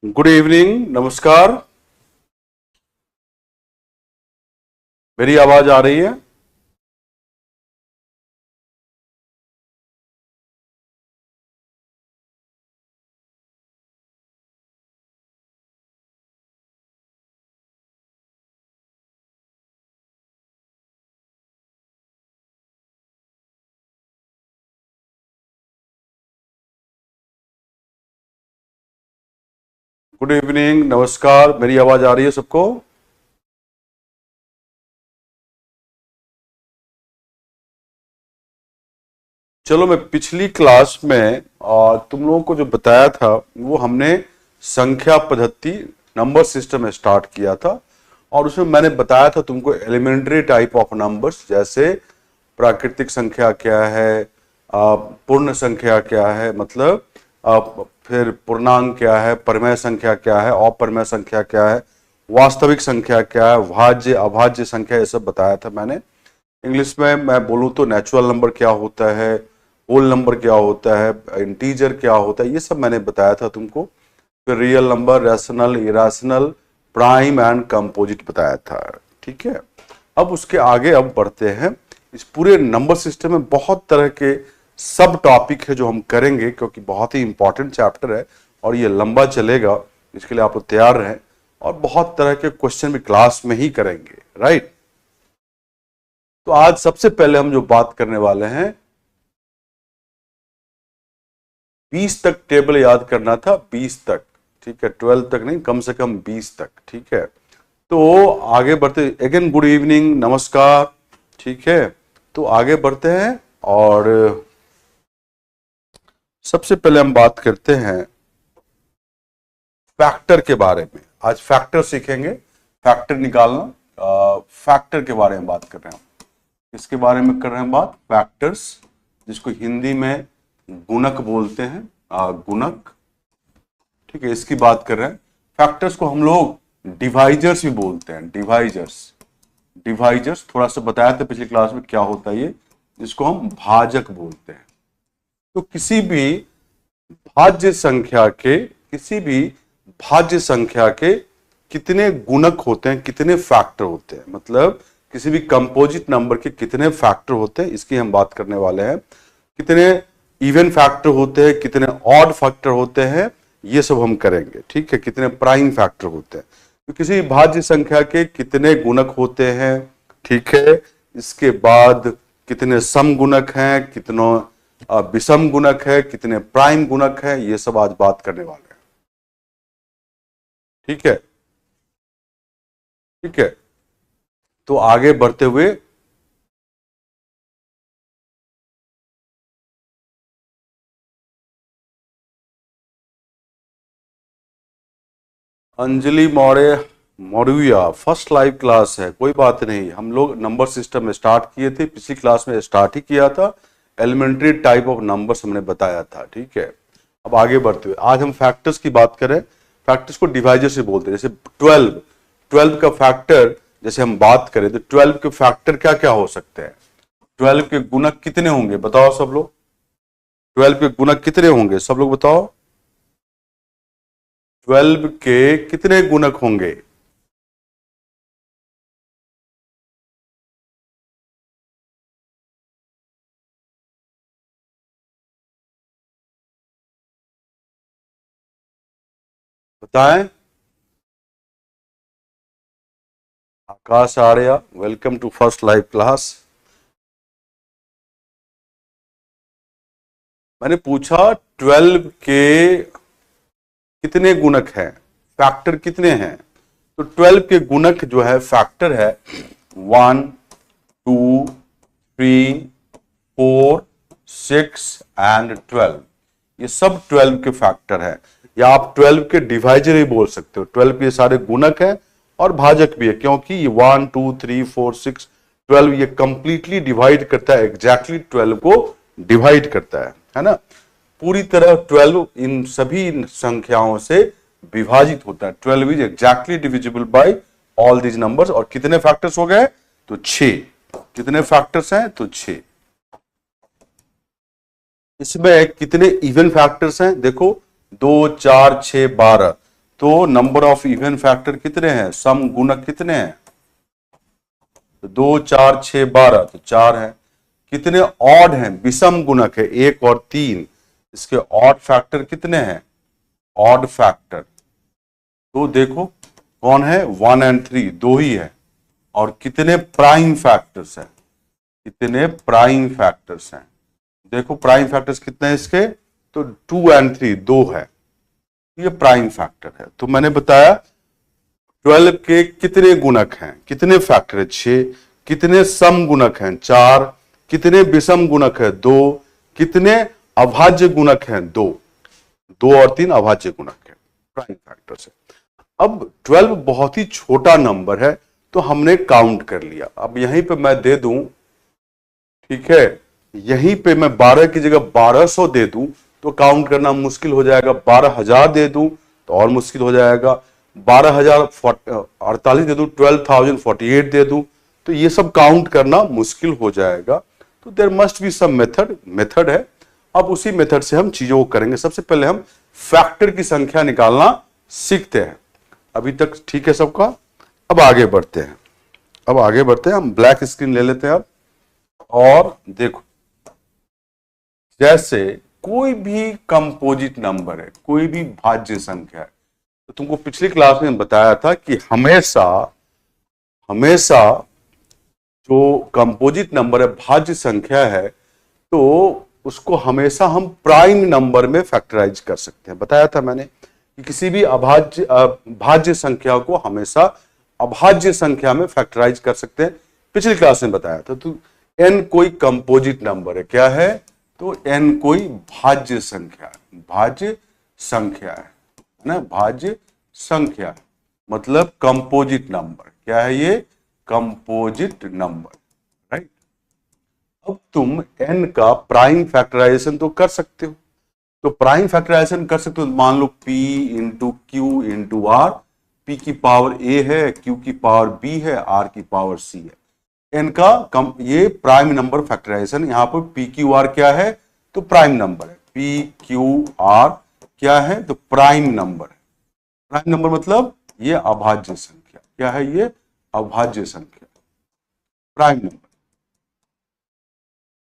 Good evening, नमस्कार। मेरी आवाज आ रही है? गुड इवनिंग, नमस्कार। मेरी आवाज आ रही है सबको? चलो, मैं पिछली क्लास में तुम लोगों को जो बताया था वो हमने संख्या पद्धति नंबर सिस्टम में स्टार्ट किया था। और उसमें मैंने बताया था तुमको एलिमेंट्री टाइप ऑफ नंबर्स, जैसे प्राकृतिक संख्या क्या है, पूर्ण संख्या क्या है, मतलब फिर पूर्णांक क्या है, परिमेय संख्या क्या है, अपरिमेय संख्या क्या है, वास्तविक संख्या क्या है, भाज्य अभाज्य संख्या, ये सब बताया था मैंने। इंग्लिश में मैं बोलूं तो नेचुरल नंबर क्या होता है, होल नंबर क्या होता है, इंटीजर क्या होता है, ये सब मैंने बताया था तुमको। फिर real number, rational, irrational, prime and composite बताया था। ठीक है, अब उसके आगे अब बढ़ते हैं। इस पूरे नंबर सिस्टम में बहुत तरह के सब टॉपिक है जो हम करेंगे, क्योंकि बहुत ही इंपॉर्टेंट चैप्टर है और ये लंबा चलेगा। इसके लिए आप लोग तैयार रहें, और बहुत तरह के क्वेश्चन भी क्लास में ही करेंगे, राइट। तो आज सबसे पहले हम जो बात करने वाले हैं, 20 तक टेबल याद करना था, 20 तक। ठीक है, 12 तक नहीं, कम से कम 20 तक। ठीक है, तो आगे बढ़ते, अगेन गुड इवनिंग, नमस्कार। ठीक है, तो आगे बढ़ते हैं और सबसे पहले हम बात करते हैं फैक्टर के बारे में। आज फैक्टर सीखेंगे, फैक्टर निकालना। फैक्टर के बारे में बात कर रहे हैं हम। किसके बारे में कर रहे हैं बात? फैक्टर्स, जिसको हिंदी में गुणक बोलते हैं, गुणक। ठीक है, इसकी बात कर रहे हैं। फैक्टर्स को हम लोग डिवाइजर्स भी बोलते हैं, डिवाइजर्स। डिवाइजर्स थोड़ा सा बताया था पिछली क्लास में क्या होता है ये, जिसको हम भाजक बोलते हैं। तो किसी भी भाज्य संख्या के, किसी भी भाज्य संख्या के कितने गुणक होते हैं, कितने फैक्टर होते हैं, मतलब किसी भी कंपोजिट नंबर के कितने फैक्टर होते हैं, इसकी हम बात करने वाले हैं। कितने इवन फैक्टर होते हैं, कितने ऑड फैक्टर होते हैं, ये सब हम करेंगे। ठीक है, कितने प्राइम फैक्टर होते हैं, तो किसी भाज्य संख्या के कितने गुणक होते हैं। ठीक है, इसके बाद कितने सम गुणक हैं, कितनों विषम गुणक है, कितने प्राइम गुणक है, ये सब आज बात करने वाले हैं। ठीक है, ठीक है, तो आगे बढ़ते हुए Anjali Maurya Maurya, first live class है, कोई बात नहीं। हम लोग नंबर सिस्टम में स्टार्ट किए थे, पिछली क्लास में स्टार्ट ही किया था। एलिमेंट्री टाइप ऑफ नंबर्स हमने बताया था। ठीक है, अब आगे बढ़ते हुए आज हम फैक्टर्स की बात करें। फैक्टर्स को डिवाइजर से बोलते हैं। जैसे 12 का फैक्टर जैसे हम बात करें तो 12 के फैक्टर क्या क्या हो सकते हैं? 12 के गुणक कितने होंगे, बताओ सब लोग। 12 के गुणक कितने होंगे, सब लोग बताओ। 12 के कितने गुणक होंगे? बताएं। Akash Arya, welcome to first live class. मैंने पूछा 12 के कितने गुणक हैं, फैक्टर कितने हैं? तो 12 के गुणक जो है, फैक्टर है 1, 2, 3, 4, 6 एंड 12। ये सब 12 के फैक्टर है, या आप 12 के डिवाइजर ही बोल सकते हो। 12 के सारे गुणक है और भाजक भी है, क्योंकि ये 1, 2, 3, 4, 6, 12 ये कंप्लीटली डिवाइड करता है, एग्जैक्टली 12 को डिवाइड करता है ना। पूरी तरह 12 इन सभी संख्याओं से विभाजित होता है। 12 is exactly divisible by all these numbers. और कितने फैक्टर्स हो गए? तो 6। कितने फैक्टर्स हैं? तो 6। इसमें कितने इवन फैक्टर्स हैं? देखो, 2, 4, 6, 12। तो नंबर ऑफ इवन फैक्टर कितने हैं, सम गुणक कितने हैं, तो 2 4 6 12, तो 4 है। कितने ऑड हैं, विषम गुणक है 1 और 3, इसके ऑड फैक्टर कितने हैं, ऑड फैक्टर तो देखो कौन है, 1 और 3 दो ही है। और कितने प्राइम फैक्टर्स हैं, कितने प्राइम फैक्टर्स हैं, देखो प्राइम फैक्टर्स कितने हैं इसके, तो 2 और 3 दो है, ये प्राइम फैक्टर है। तो मैंने बताया 12 के कितने गुणक हैं, कितने फैक्टर है 6, कितने सम गुणक हैं 4, कितने विषम गुणक है 2, कितने अभाज्य गुणक हैं 2, 2 और 3 अभाज्य गुणक है, प्राइम फैक्टर से। अब 12 बहुत ही छोटा नंबर है तो हमने काउंट कर लिया। अब यहीं पे मैं दे दूं, ठीक है, यहीं पे मैं 12 की जगह 1200 दे दूं तो काउंट करना मुश्किल हो जाएगा, 12,000 दे दूं तो और मुश्किल हो जाएगा, 12,048 दे दूं, 12,048 दे दूं तो ये सब काउंट करना मुश्किल हो जाएगा। तो there must be some method है। अब उसी मेथड से हम चीजों को करेंगे। सबसे पहले हम फैक्टर की संख्या निकालना सीखते हैं। अभी तक ठीक है सबका? अब आगे बढ़ते हैं, हम ब्लैक स्क्रीन ले लेते हैं अब। और देखो, जैसे कोई भी कंपोजिट नंबर है, कोई भी भाज्य संख्या है, तो तुमको पिछली क्लास में बताया था कि हमेशा जो कंपोजिट नंबर है, भाज्य संख्या है, तो उसको हमेशा हम प्राइम नंबर में फैक्टराइज कर सकते हैं। बताया था मैंने कि किसी भी भाज्य संख्या को हमेशा अभाज्य संख्या में फैक्टराइज कर सकते हैं, पिछली क्लास में बताया था। तो n कोई कंपोजिट नंबर है, क्या है, तो n कोई भाज्य संख्या है, भाज्य संख्या है ना, भाज्य संख्या मतलब कंपोजिट नंबर। क्या है ये, कंपोजिट नंबर, राइट। अब तुम n का प्राइम फैक्टराइजेशन तो कर सकते हो, तो प्राइम फैक्टराइजेशन कर सकते हो। मान लो p into q into r, p की पावर a है, q की पावर b है, r की पावर c है। इनका ये प्राइम नंबर फैक्टराइजेशन, यहां पर p q r क्या है, तो प्राइम नंबर है। p q r क्या है, तो प्राइम नंबर है। प्राइम नंबर मतलब ये अभाज्य संख्या, क्या है ये, अभाज्य संख्या, प्राइम नंबर।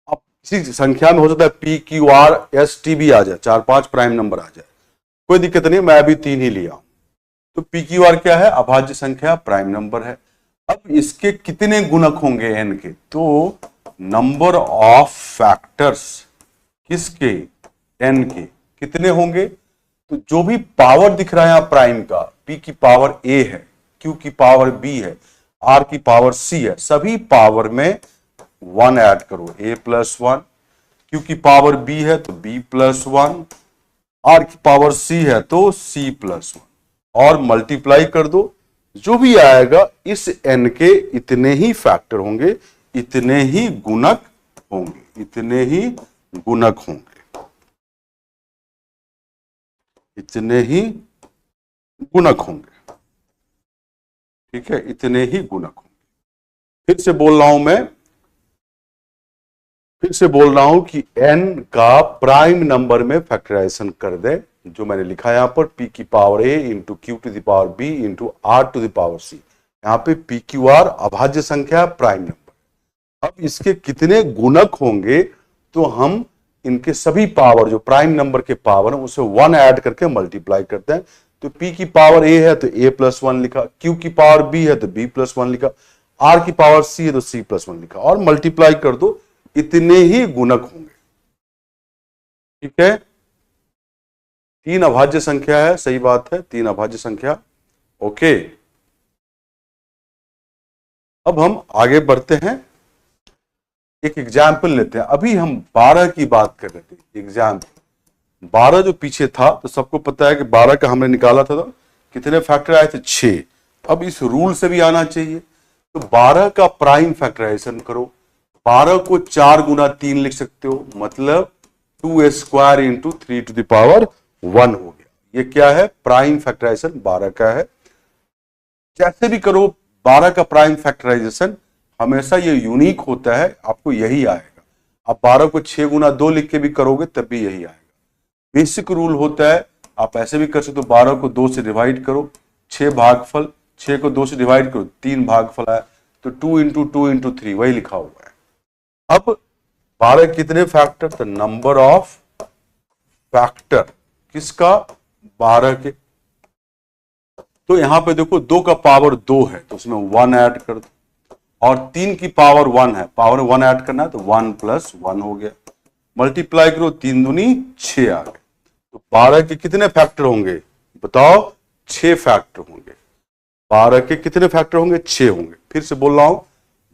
अब इसी संख्या में हो सकता है p q r s t भी आ जाए, 4-5 प्राइम नंबर आ जाए, कोई दिक्कत नहीं, मैं अभी 3 ही लिया हूं। तो p q r क्या है, अभाज्य संख्या, प्राइम नंबर है। अब इसके कितने गुणक होंगे n के, तो नंबर ऑफ फैक्टर्स किसके, n के कितने होंगे, तो जो भी पावर दिख रहा है यहां प्राइम का, p की पावर a है, q की पावर b है, r की पावर c है, सभी पावर में 1 ऐड करो, a प्लस 1, q की पावर b है तो b प्लस 1, r की पावर c है तो c प्लस 1, और मल्टीप्लाई कर दो। जो भी आएगा इस n के इतने ही फैक्टर होंगे, इतने ही गुणक होंगे, इतने ही गुणक होंगे, इतने ही गुणक होंगे, ठीक है, इतने ही गुणक होंगे। फिर से बोल रहा हूं कि n का प्राइम नंबर में फैक्टराइजेशन कर दे, जो मैंने लिखा यहां पर p की power a into q to the power b into r to the power c। यहां पे p q r अभाज्य संख्या, प्राइम नंबर। अब इसके कितने गुणक होंगे, तो हम इनके सभी पावर, जो प्राइम नंबर के पावर है, उसे 1 ऐड करके मल्टीप्लाई करते हैं। तो p की पावर a है तो a प्लस 1 लिखा, q की पावर b है तो b प्लस 1 लिखा, r की पावर c है तो c प्लस 1 लिखा, और मल्टीप्लाई कर दो, इतने ही गुणक होंगे, ठीक है। 3 अभाज्य संख्या है, सही बात है, 3 अभाज्य संख्या, ओके। अब हम आगे बढ़ते हैं, एक एग्जाम्पल लेते हैं। अभी हम 12 की बात कर रहे थे, एग्जाम्पल 12 जो पीछे था, तो सबको पता है कि 12 का हमने निकाला था, तो कितने फैक्टर आए थे, 6। अब इस रूल से भी आना चाहिए, तो 12 का प्राइम फैक्टराइजेशन करो। 12 को 4 गुना 3 लिख सकते हो, मतलब 2 square into 3 to the power 1 हो गया। ये क्या है, प्राइम फैक्टराइजेशन 12 का है। जैसे भी करो 12 का प्राइम फैक्टराइजेशन हमेशा ये यूनिक होता है, आपको यही आएगा। आप 12 को 6 गुना 2 लिख के भी करोगे तब भी यही आएगा। बेसिक रूल होता है, आप ऐसे भी कर सकते हो, 12 को 2 से डिवाइड करो, 6 भागफल, 6 को 2 से डिवाइड करो, 3 भागफल आया, तो 2 इंटू 2 इंटू 3 वही लिखा हुआ है। अब 12 कितने factor, the number of factor किसका, 12 के। तो यहां पे देखो 2 का पावर 2 है तो उसमें 1 ऐड कर दो, और 3 की पावर 1 है, पावर 1 ऐड करना है तो 1 प्लस 1 हो गया, मल्टीप्लाई करो, 3 दूनी 6 आ गए। तो 12 के कितने फैक्टर होंगे बताओ, 6 फैक्टर होंगे। 12 के कितने फैक्टर होंगे, 6 होंगे। फिर से बोल रहा हूं,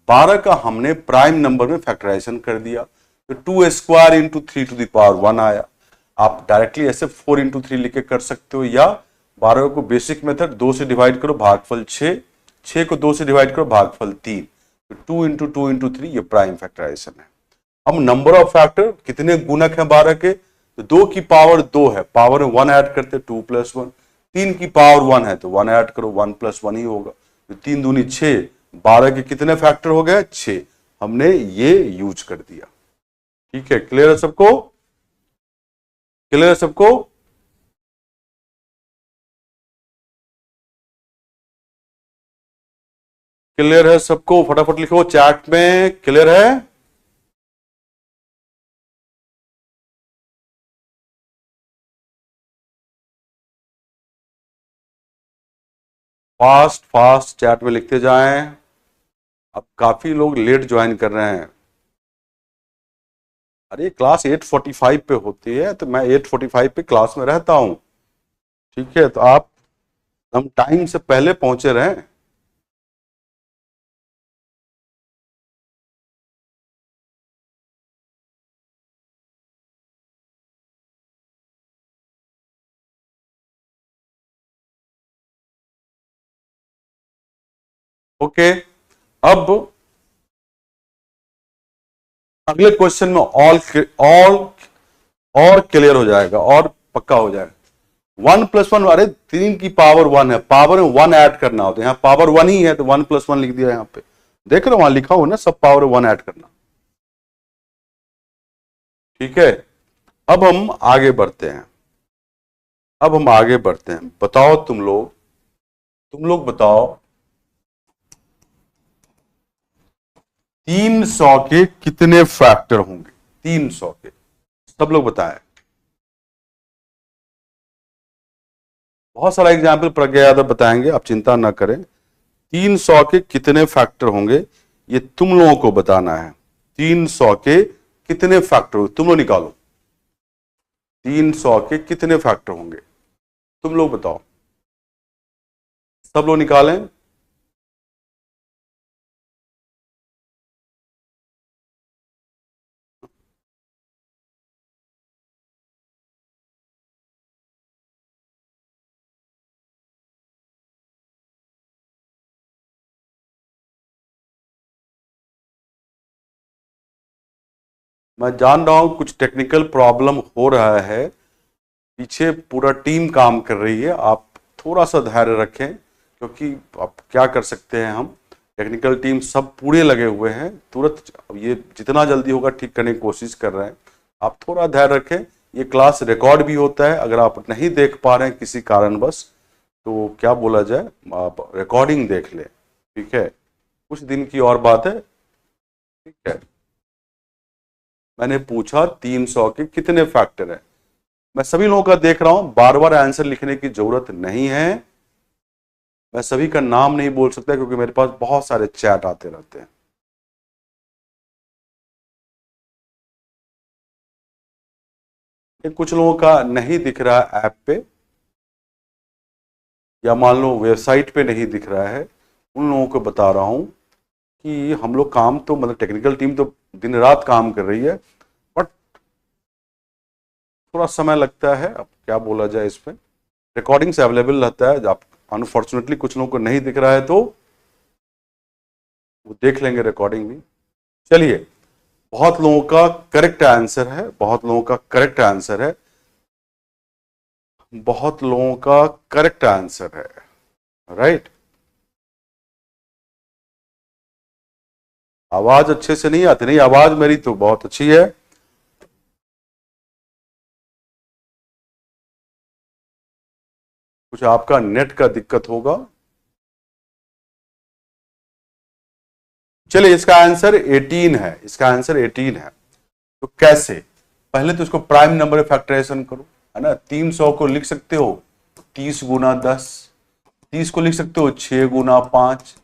12 का हमने प्राइम नंबर में फैक्टराइजेशन कर दिया, तो 2 square into 3 to the power 1 आया। आप डायरेक्टली ऐसे 4 इंटू 3 लिख के कर सकते हो, या 12 को बेसिक मेथड 2 से डिवाइड करो भागफल 6, 6 को 2 से डिवाइड करो भागफल 3, तो 2 इंटू 2 इंटू 3 ये प्राइम फैक्टराइजेशन है। अब नंबर ऑफ फैक्टर कितने गुणक है 12 के, तो 2 की पावर 2 है, पावर में 1 ऐड करते 2 प्लस 1, 3 की पावर 1 है तो 1 ऐड करो, 1 प्लस 1 ही होगा, तो 3 दूनी 6, 12 के कितने फैक्टर हो गए, 6। हमने ये यूज कर दिया। ठीक है, क्लियर है सबको, क्लियर है सबको। क्लियर है सबको, फटाफट लिखो चैट में, क्लियर है। फास्ट फास्ट चैट में लिखते जाएं। अब काफी लोग लेट ज्वाइन कर रहे हैं। अरे क्लास 8:45 पे होती है, तो मैं 8:45 पे क्लास में रहता हूं। ठीक है, तो आप हम टाइम से पहले पहुंचे रहें। ओके, अब अगले क्वेश्चन में ऑल और क्लियर हो जाएगा और पक्का हो जाएगा। 1+1, अरे 3 की पावर 1 है, पावर में 1 ऐड करना होता है, यहाँ पावर 1 ही है तो 1+1 लिख दिया। यहाँ पे देख रहे हो, वहां लिखा हो ना, सब पावर 1 ऐड करना। ठीक है, अब हम आगे बढ़ते हैं, अब हम आगे बढ़ते हैं। बताओ तुम लोग बताओ, 300 के कितने फैक्टर होंगे, 300 के, सब लोग बताएं। बहुत सारा एग्जाम्पल प्रज्ञा यादव बताएंगे, आप चिंता ना करें। 300 के कितने फैक्टर होंगे ये तुम लोगों को बताना है। 300 के कितने फैक्टर होंगे, तुम लोग निकालो। 300 के कितने फैक्टर होंगे तुम लोग बताओ, सब लोग निकालें। मैं जान रहा हूं कुछ टेक्निकल प्रॉब्लम हो रहा है, पीछे पूरा टीम काम कर रही है, आप थोड़ा सा धैर्य रखें, क्योंकि आप क्या कर सकते हैं, हम टेक्निकल टीम सब पूरे लगे हुए हैं, तुरंत ये जितना जल्दी होगा ठीक करने की कोशिश कर रहे हैं। आप थोड़ा धैर्य रखें। ये क्लास रिकॉर्ड भी होता है, अगर आप नहीं देख पा रहे हैं किसी कारणवश तो क्या बोला जाए, आप रिकॉर्डिंग देख लें। ठीक है, कुछ दिन की और बात है। ठीक है, मैंने पूछा 300 के कितने फैक्टर है, मैं सभी लोगों का देख रहा हूं, बार बार आंसर लिखने की जरूरत नहीं है। मैं सभी का नाम नहीं बोल सकता क्योंकि मेरे पास बहुत सारे चैट आते रहते हैं। कुछ लोगों का नहीं दिख रहा है ऐप पे, या मान लो वेबसाइट पे नहीं दिख रहा है, उन लोगों को बता रहा हूं कि हम लोग काम तो, मतलब टेक्निकल टीम तो दिन रात काम कर रही है, बट थोड़ा समय लगता है। अब क्या बोला जाए, इस पे रिकॉर्डिंग से अवेलेबल रहता है। आप अनफॉर्चुनेटली कुछ लोगों को नहीं दिख रहा है तो वो देख लेंगे रिकॉर्डिंग भी। चलिए, बहुत लोगों का करेक्ट आंसर है, बहुत लोगों का करेक्ट आंसर है, बहुत लोगों का करेक्ट आंसर है, राइट। आवाज अच्छे से नहीं आती, नहीं आवाज मेरी तो बहुत अच्छी है। कुछ आपका नेट का दिक्कत होगा। चलिए, इसका आंसर 18 है, इसका आंसर 18 है। तो कैसे? पहले तो इसको प्राइम नंबर फैक्टराइजेशन करो, है ना। 300 को लिख सकते हो 30 गुना 10, 30 को लिख सकते हो 6 गुना 5,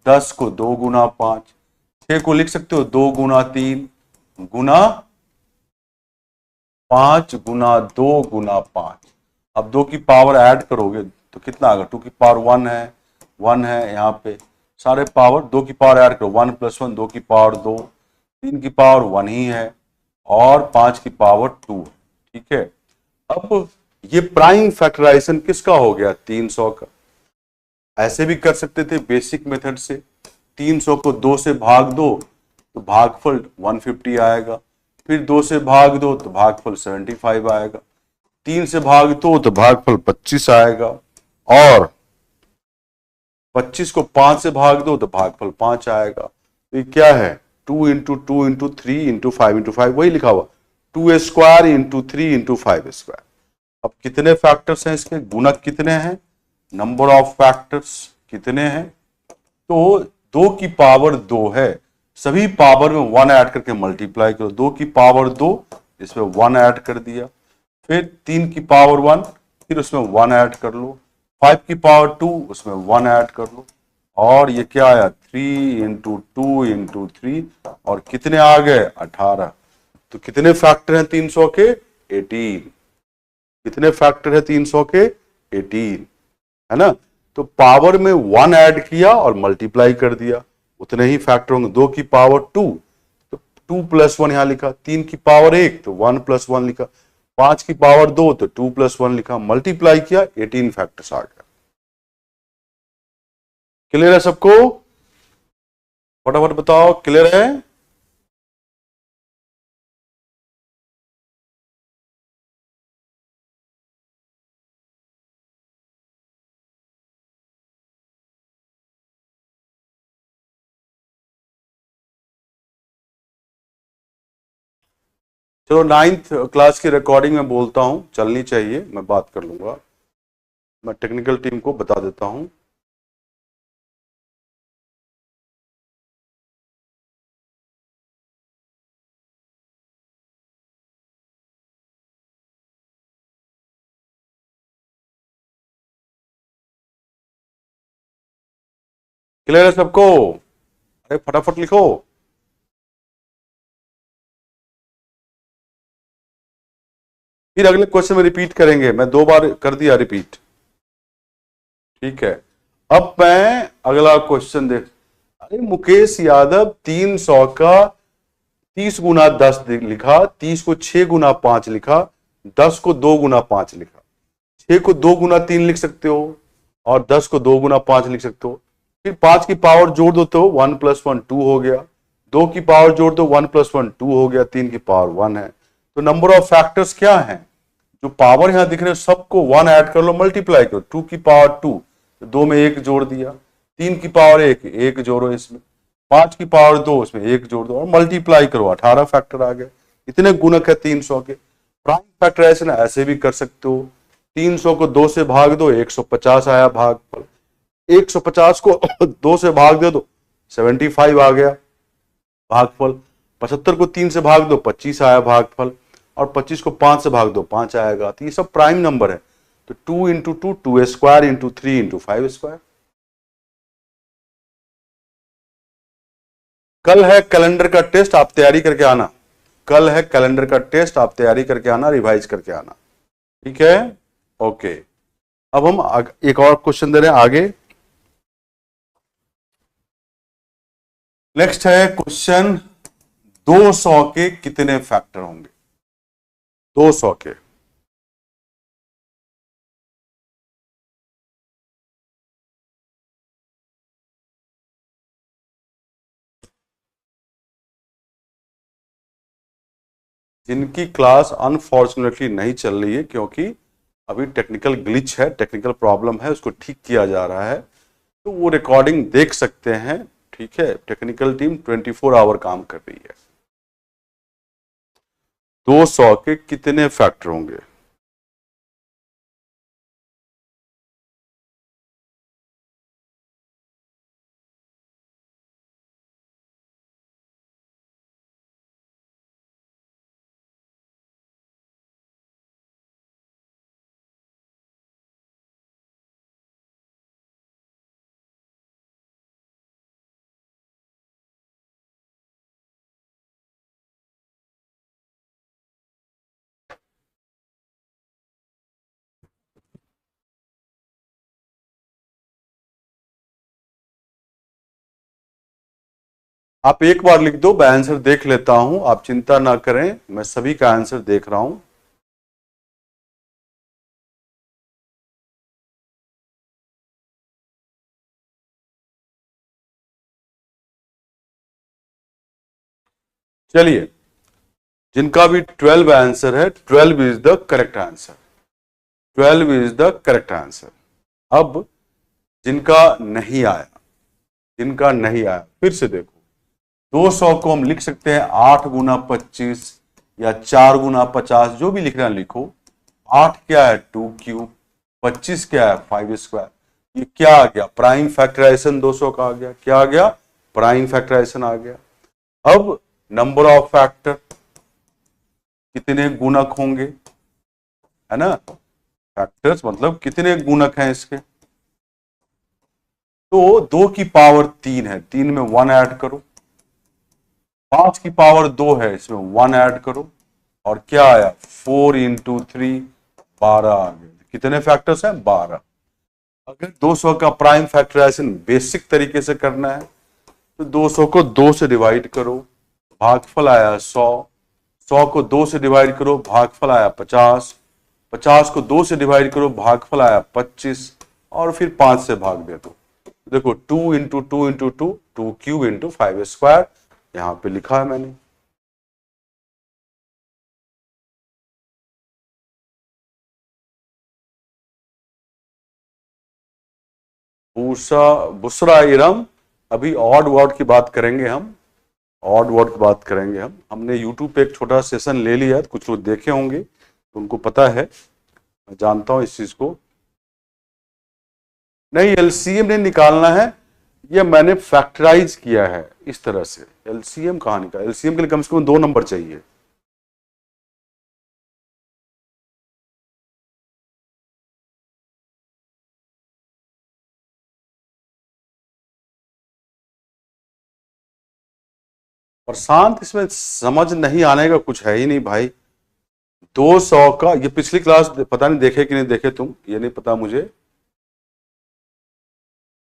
10 को 2 गुना 5, 6 को लिख सकते हो 2 गुना 3 गुना 5 गुना 2 गुना 5। अब 2 की पावर ऐड करोगे तो कितना आएगा? 2 की पावर 1 है, 1 है यहाँ पे, सारे पावर 2 की पावर ऐड करो, 1 + 1 2 की पावर 2, 3 की पावर 1 ही है और 5 की पावर 2 है। ठीक है, अब ये प्राइम फैक्टराइजेशन किसका हो गया? 300 का। ऐसे भी कर सकते थे बेसिक मेथड से, 300 को 2 से भाग दो तो भागफल 150 आएगा, फिर 2 से भाग दो तो भागफल 75 आएगा, 3 से भाग दो तो भागफल 25 आएगा, और 25 को 5 से भाग दो तो भागफल 5 आएगा। तो ये क्या है? 2 × 2 × 3 × 5 × 5, वही लिखा हुआ 2² × 3 × 5²। अब कितने फैक्टर्स हैं इसके? गुणक कितने हैं? नंबर ऑफ फैक्टर्स कितने हैं? तो 2 की पावर 2 है, सभी पावर में 1 ऐड करके मल्टीप्लाई करो। 2 की पावर 2, इसमें 1 ऐड कर दिया, फिर 3 की पावर 1, फिर उसमें 1 ऐड कर लो, 5 की पावर 2, उसमें 1 ऐड कर लो, और ये क्या आया? 3 × 2 × 3, और कितने आ गए? 18। तो कितने फैक्टर हैं 300 के? 18। कितने फैक्टर है 300 के? 18, है ना। तो पावर में 1 ऐड किया और मल्टीप्लाई कर दिया, उतने ही फैक्टर होंगे। 2 की पावर 2 तो 2 + 1 यहां लिखा, 3 की पावर 1 तो 1 + 1 लिखा, 5 की पावर 2 तो 2 + 1 लिखा, मल्टीप्लाई किया, 18 फैक्टर्स आ गया। क्लियर है सबको? फटाफट बताओ, क्लियर है? चलो, 9th क्लास की रिकॉर्डिंग में बोलता हूं, चलनी चाहिए, मैं बात कर लूंगा, मैं टेक्निकल टीम को बता देता हूं। क्लियर है सबको? अरे फटाफट लिखो। फिर अगले क्वेश्चन में रिपीट करेंगे, मैं 2 बार कर दिया रिपीट। ठीक है, अब मैं अगला क्वेश्चन देख। अरे मुकेश यादव, 300 का 30 गुना 10 लिखा, 30 को 6 गुना 5 लिखा, 10 को 2 गुना 5 लिखा, 6 को 2 गुना 3 लिख सकते हो, और 10 को 2 गुना 5 लिख सकते हो। फिर 5 की पावर जोड़ दो तो 1 + 1 2 हो गया, 2 की पावर जोड़ दो 1 + 1 2 हो गया, 3 की पावर 1 है। तो नंबर ऑफ फैक्टर्स क्या है? जो पावर यहां दिख रहे हैं सबको 1 ऐड कर लो, मल्टीप्लाई करो। 2 की पावर 2 तो 2 में 1 जोड़ दिया, 3 की पावर 1 1 जोड़ो इसमें, 5 की पावर 2 उसमें 1 जोड़ दो और मल्टीप्लाई करो, 18 फैक्टर आ गए। इतने गुणक है 300 के। प्राइम फैक्टराइजेशन ऐसे भी कर सकते हो, 300 को 2 से भाग दो 150 आया भागफल, 150 को 2 से भाग दो तो 75 आ गया भागफल, 75 को 3 से भाग दो 25 आया भागफल, और 25 को 5 से भाग दो 5 आएगा। तो ये सब प्राइम नंबर है। तो 2 × 2 2² × 3 × 5²। कल है कैलेंडर का टेस्ट, आप तैयारी करके आना। कल है कैलेंडर का टेस्ट, आप तैयारी करके आना, रिवाइज करके आना। ठीक है, ओके। अब हम एक और क्वेश्चन दे रहे हैं आगे। नेक्स्ट है क्वेश्चन, 200 के कितने फैक्टर होंगे? 200 के। जिनकी क्लास अनफॉर्चुनेटली नहीं चल रही है क्योंकि अभी टेक्निकल ग्लिच है, टेक्निकल प्रॉब्लम है, उसको ठीक किया जा रहा है, तो वो रिकॉर्डिंग देख सकते हैं। ठीक है, टेक्निकल टीम 24 आवर काम कर रही है। 200 के कितने फैक्टर होंगे? आप एक बार लिख दो, मैं आंसर देख लेता हूं, आप चिंता ना करें, मैं सभी का आंसर देख रहा हूं। चलिए, जिनका भी 12 आंसर है, 12 is the correct answer. 12 is the correct answer. अब जिनका नहीं आया, जिनका नहीं आया, फिर से देखो, 200 को हम लिख सकते हैं 8 गुना 25 या 4 गुना 50, जो भी लिखना लिखो। 8 क्या है? 2 क्यूब। 25 क्या है? 5 स्क्वायर। ये क्या आ गया? प्राइम फैक्टराइजेशन 200 का आ गया। क्या आ गया? प्राइम फैक्टराइजेशन आ गया। अब नंबर ऑफ फैक्टर, कितने गुणक होंगे, है ना? फैक्टर्स मतलब कितने गुणक हैं इसके। तो 2 की पावर 3 है, 3 में 1 ऐड करो। 5 की पावर 2 है, इसमें 1 ऐड करो। और क्या आया? 4 × 3, 12 आ गए। कितने फैक्टर्स हैं? 12। अगर 200 का प्राइम फैक्टराइजेशन बेसिक तरीके से करना है, तो 200 को 2 से डिवाइड करो, भागफल आया 100। 100 को 2 से डिवाइड करो, भागफल आया 50। 50 को 2 से डिवाइड करो, भागफल आया 25। और फिर 5 से भाग दे दो। देखो, 2 × 2 × 2, 2 क्यूब × 5 स्क्वायर, यहां पे लिखा है मैंने। बुसा बुसरा इरम। अभी ऑड वर्ड की बात करेंगे हम, ऑड वर्ड की बात करेंगे हम। हमने यूट्यूब पे एक छोटा सेशन ले लिया है, कुछ लोग देखे होंगे तो उनको पता है, मैं जानता हूं इस चीज को। नहीं, एलसीएम नहीं निकालना है, ये मैंने फैक्टराइज किया है इस तरह से। एलसीएम कहां निकाल, एलसीएम के लिए कम से कम 2 नंबर चाहिए। और शांत, इसमें समझ नहीं आने का कुछ है ही नहीं भाई। 200 का, ये पिछली क्लास पता नहीं देखे कि नहीं देखे तुम, ये नहीं पता मुझे।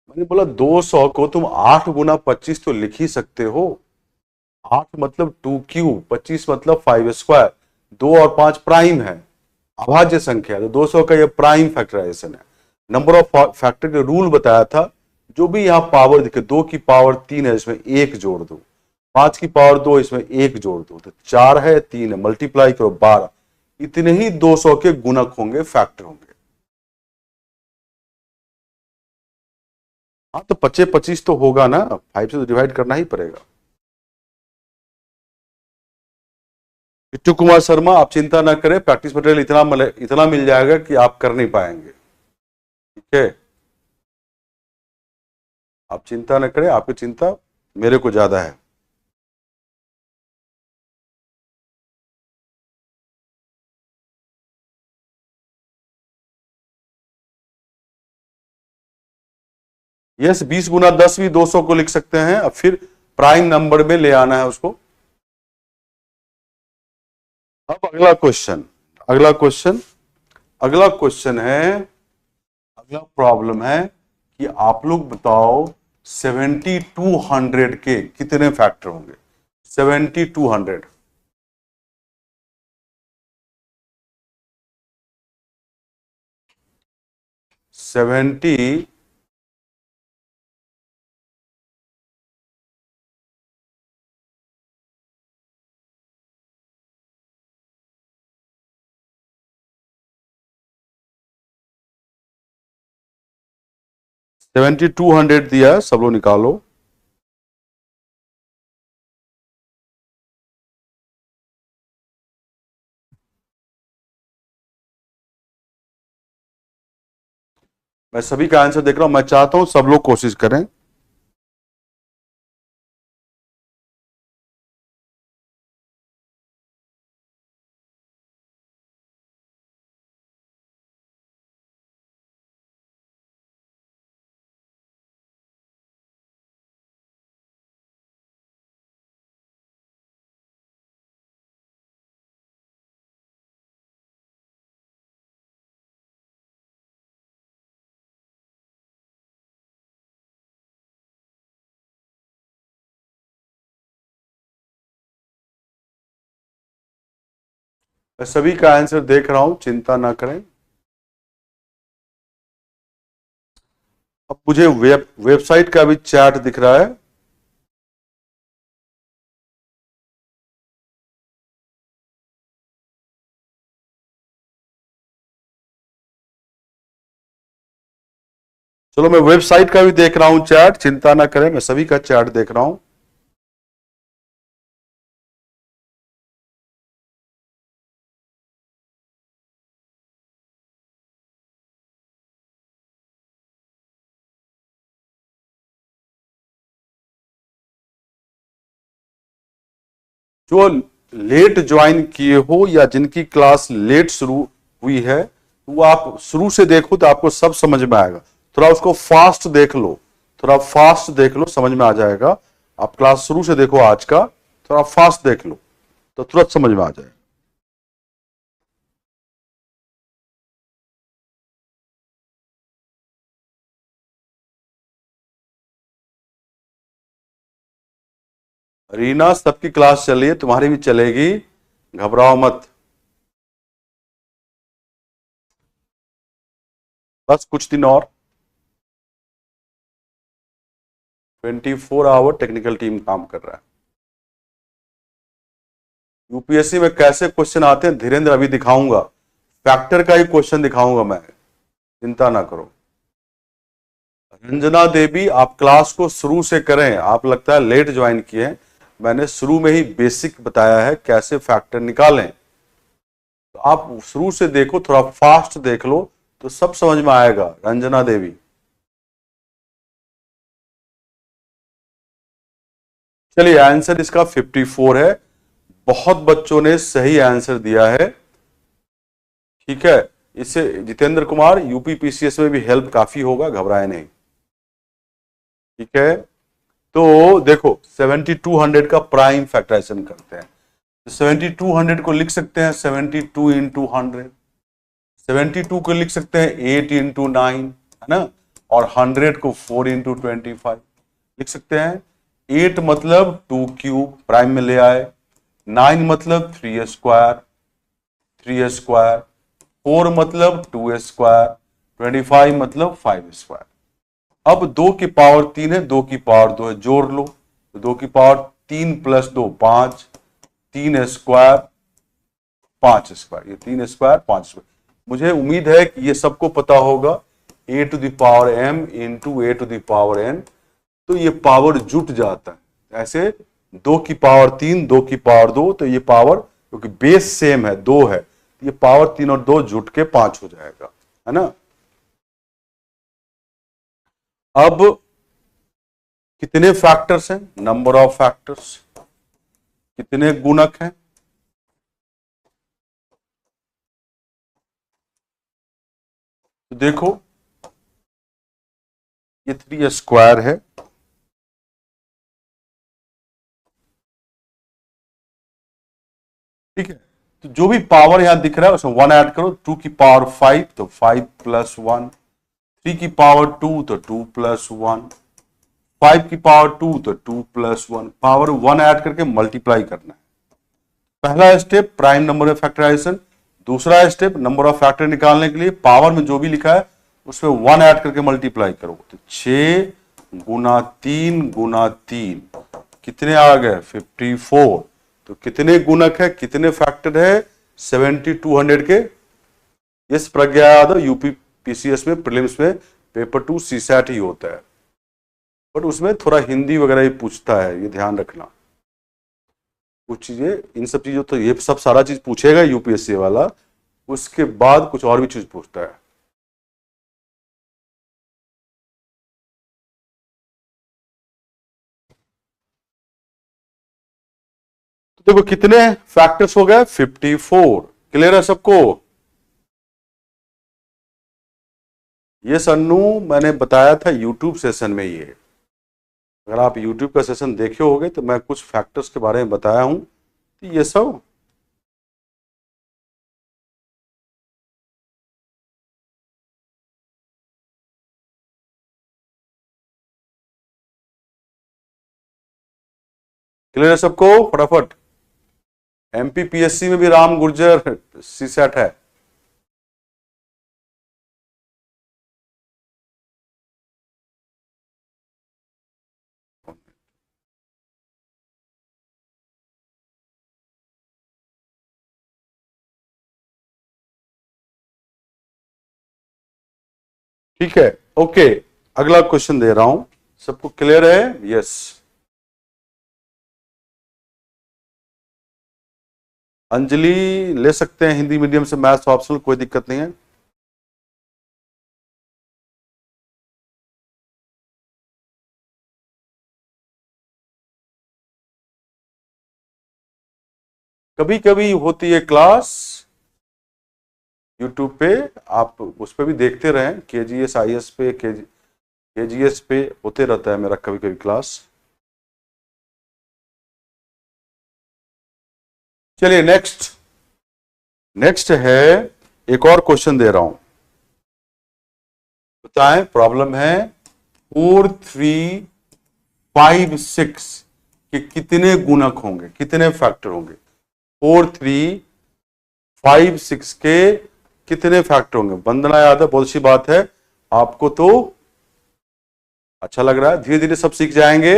मैंने बोला 200 को तुम 8 × 25 तो लिख ही सकते हो। 8 मतलब 2 क्यूब, 25 मतलब 5 स्क्वायर। 2 और 5 प्राइम है, अभाज्य संख्या है, तो 200 का ये प्राइम फैक्टराइजेशन है। नंबर ऑफ फैक्टर का रूल बताया था, जो भी यहां पावर दिखे, 2 की पावर 3 है, इसमें 1 जोड़ दो। 5 की पावर 2, इसमें 1 जोड़ दो, तो 4 है, 3 है, मल्टीप्लाई करो 12। इतने ही 200 के गुणक होंगे, फैक्टर होंगे। हाँ, तो 25 तो होगा ना, 5 से तो डिवाइड करना ही पड़ेगा। बिट्टू कुमार शर्मा, आप चिंता ना करें, प्रैक्टिस मटेरियल इतना मिल जाएगा कि आप कर नहीं पाएंगे। ठीक है, आप चिंता न करें, आपकी चिंता मेरे को ज्यादा है। यस, 20 × 10 भी 200 को लिख सकते हैं। अब फिर प्राइम नंबर में ले आना है उसको। अब अगला क्वेश्चन, अगला क्वेश्चन, अगला क्वेश्चन है, अगला प्रॉब्लम है कि आप लोग बताओ 7200 के कितने फैक्टर होंगे। 7200, 70, 7200 दिया है, सब लोग निकालो। मैं सभी का आंसर देख रहा हूं, मैं चाहता हूं सब लोग कोशिश करें। मैं सभी का आंसर देख रहा हूं, चिंता ना करें। अब मुझे वेबसाइट का भी चैट दिख रहा है। चलो मैं वेबसाइट का भी देख रहा हूं चैट, चिंता ना करें, मैं सभी का चैट देख रहा हूं। जो लेट ज्वाइन किए हो या जिनकी क्लास लेट शुरू हुई है, वो आप शुरू से देखो तो आपको सब समझ में आएगा। थोड़ा उसको फास्ट देख लो, थोड़ा फास्ट देख लो, समझ में आ जाएगा। आप क्लास शुरू से देखो आज का, थोड़ा फास्ट देख लो तो तुरंत समझ में आ जाएगा। रीना, सबकी क्लास चल रही है, तुम्हारी भी चलेगी, घबराओ मत। बस कुछ दिन और। 24 आवर टेक्निकल टीम काम कर रहा है। यूपीएससी में कैसे क्वेश्चन आते हैं धीरेन्द्र अभी दिखाऊंगा, फैक्टर का ही क्वेश्चन दिखाऊंगा मैं, चिंता ना करो। रंजना देवी, आप क्लास को शुरू से करें, आप लगता है लेट ज्वाइन किए हैं। मैंने शुरू में ही बेसिक बताया है कैसे फैक्टर निकालें, तो आप शुरू से देखो, थोड़ा फास्ट देख लो तो सब समझ में आएगा। रंजना देवी, चलिए आंसर इसका 54 है। बहुत बच्चों ने सही आंसर दिया है, ठीक है। इससे जितेंद्र कुमार, यूपी पीसीएस में भी हेल्प काफी होगा, घबराए नहीं, ठीक है। तो देखो 7200 का प्राइम फैक्टराइजेशन करते हैं, तो 7200 को लिख सकते हैं 72 × 100, 72 को लिख सकते हैं 8 × 9, है ना, और 100 को 4 × 25 लिख सकते हैं। 8 मतलब 2³ प्राइम में ले आए, 9 मतलब 3² 3², 4 मतलब 2², 25 मतलब 5²। अब 2 की पावर 3 है, 2 की पावर 2 है, जोड़ लो तो 2 की पावर 3 + 2 5, 3² 5², ये 3² 5²। मुझे उम्मीद है कि ये सबको पता होगा, a⁴m × a⁴n, तो ये पावर जुट जाता है ऐसे, 2 की पावर 3, 2 की पावर 2, तो ये पावर क्योंकि बेस सेम है 2 है, ये पावर 3 और 2 जुट के 5 हो जाएगा, है ना। अब कितने फैक्टर्स हैं, नंबर ऑफ फैक्टर्स, कितने गुणक हैं, तो देखो ये 3² है, ठीक है। तो जो भी पावर यहां दिख रहा है उसमें 1 ऐड करो, 2 की पावर 5 तो 5 + 1, 3 की पावर 2 तो 2 + 1, 5 की पावर 2 तो 2 + 1, पावर 1 ऐड करके मल्टीप्लाई करना है। पहला स्टेप प्राइम नंबर में फैक्टराइजेशन, दूसरा स्टेप नंबर ऑफ फैक्टर निकालने के लिए पावर में जो भी लिखा है उसमें 1 ऐड करके मल्टीप्लाई करो, तो 6 × 3 × 3 कितने आ गए 54। तो कितने गुणक है, कितने फैक्टर है 7200 के। यस प्रज्ञा यादव, यूपी पीसीएस में प्रीलिम्स में पेपर 2 सीसैट ही होता है, बट उसमें थोड़ा हिंदी वगैरह ही पूछता है, ये ध्यान रखना। कुछ चीजें, इन सब चीजों, तो ये सब सारा चीज पूछेगा यूपीएससी वाला, उसके बाद कुछ और भी चीज पूछता है। तो देखो कितने फैक्टर्स हो गए 54, क्लियर है सबको। ये सन्नू मैंने बताया था यूट्यूब सेशन में, ये अगर आप यूट्यूब का सेशन देखे होगे तो मैं कुछ फैक्टर्स के बारे में बताया हूं, तो ये सब क्लियर है सबको, फटाफट एमपीपीएससी में भी राम गुर्जर सीसेट है। ठीक है, ओके, अगला क्वेश्चन दे रहा हूं, सबको क्लियर है? यस। अंजलि ले सकते हैं हिंदी मीडियम से मैथ्स ऑप्शनल, कोई दिक्कत नहीं है। कभी कभी होती है क्लास यूट्यूब पे, आप उस पर भी देखते रहें, केजीएस आईएएस पे, केजीएस पे होते रहता है मेरा कभी कभी क्लास। चलिए नेक्स्ट, नेक्स्ट है, एक और क्वेश्चन दे रहा हूं, बताएं। प्रॉब्लम है 4 3 5 6 के कितने गुणक होंगे, कितने फैक्टर होंगे? 4 3 5 6 के कितने फैक्टर होंगे? वंदना यादव, बहुत अच्छी बात है, आपको तो अच्छा लग रहा है, धीरे धीरे सब सीख जाएंगे।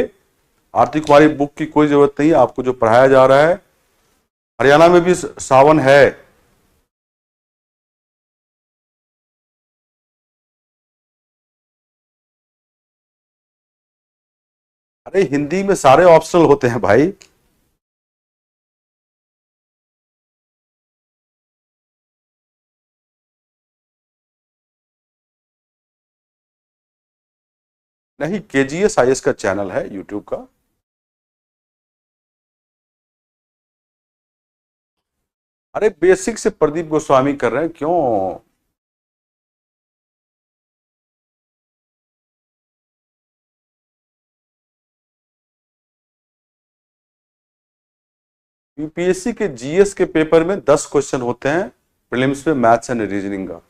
आरती कुमारी, बुक की कोई जरूरत नहीं, आपको जो पढ़ाया जा रहा है। हरियाणा में भी सावन है। अरे हिंदी में सारे ऑप्शनल होते हैं भाई। नहीं, केजीएस आईएएस का चैनल है यूट्यूब का। अरे बेसिक से प्रदीप गोस्वामी कर रहे हैं, क्यों? यूपीएससी के जीएस के पेपर में 10 क्वेश्चन होते हैं, प्रीलिम्स में मैथ्स एंड रीजनिंग का।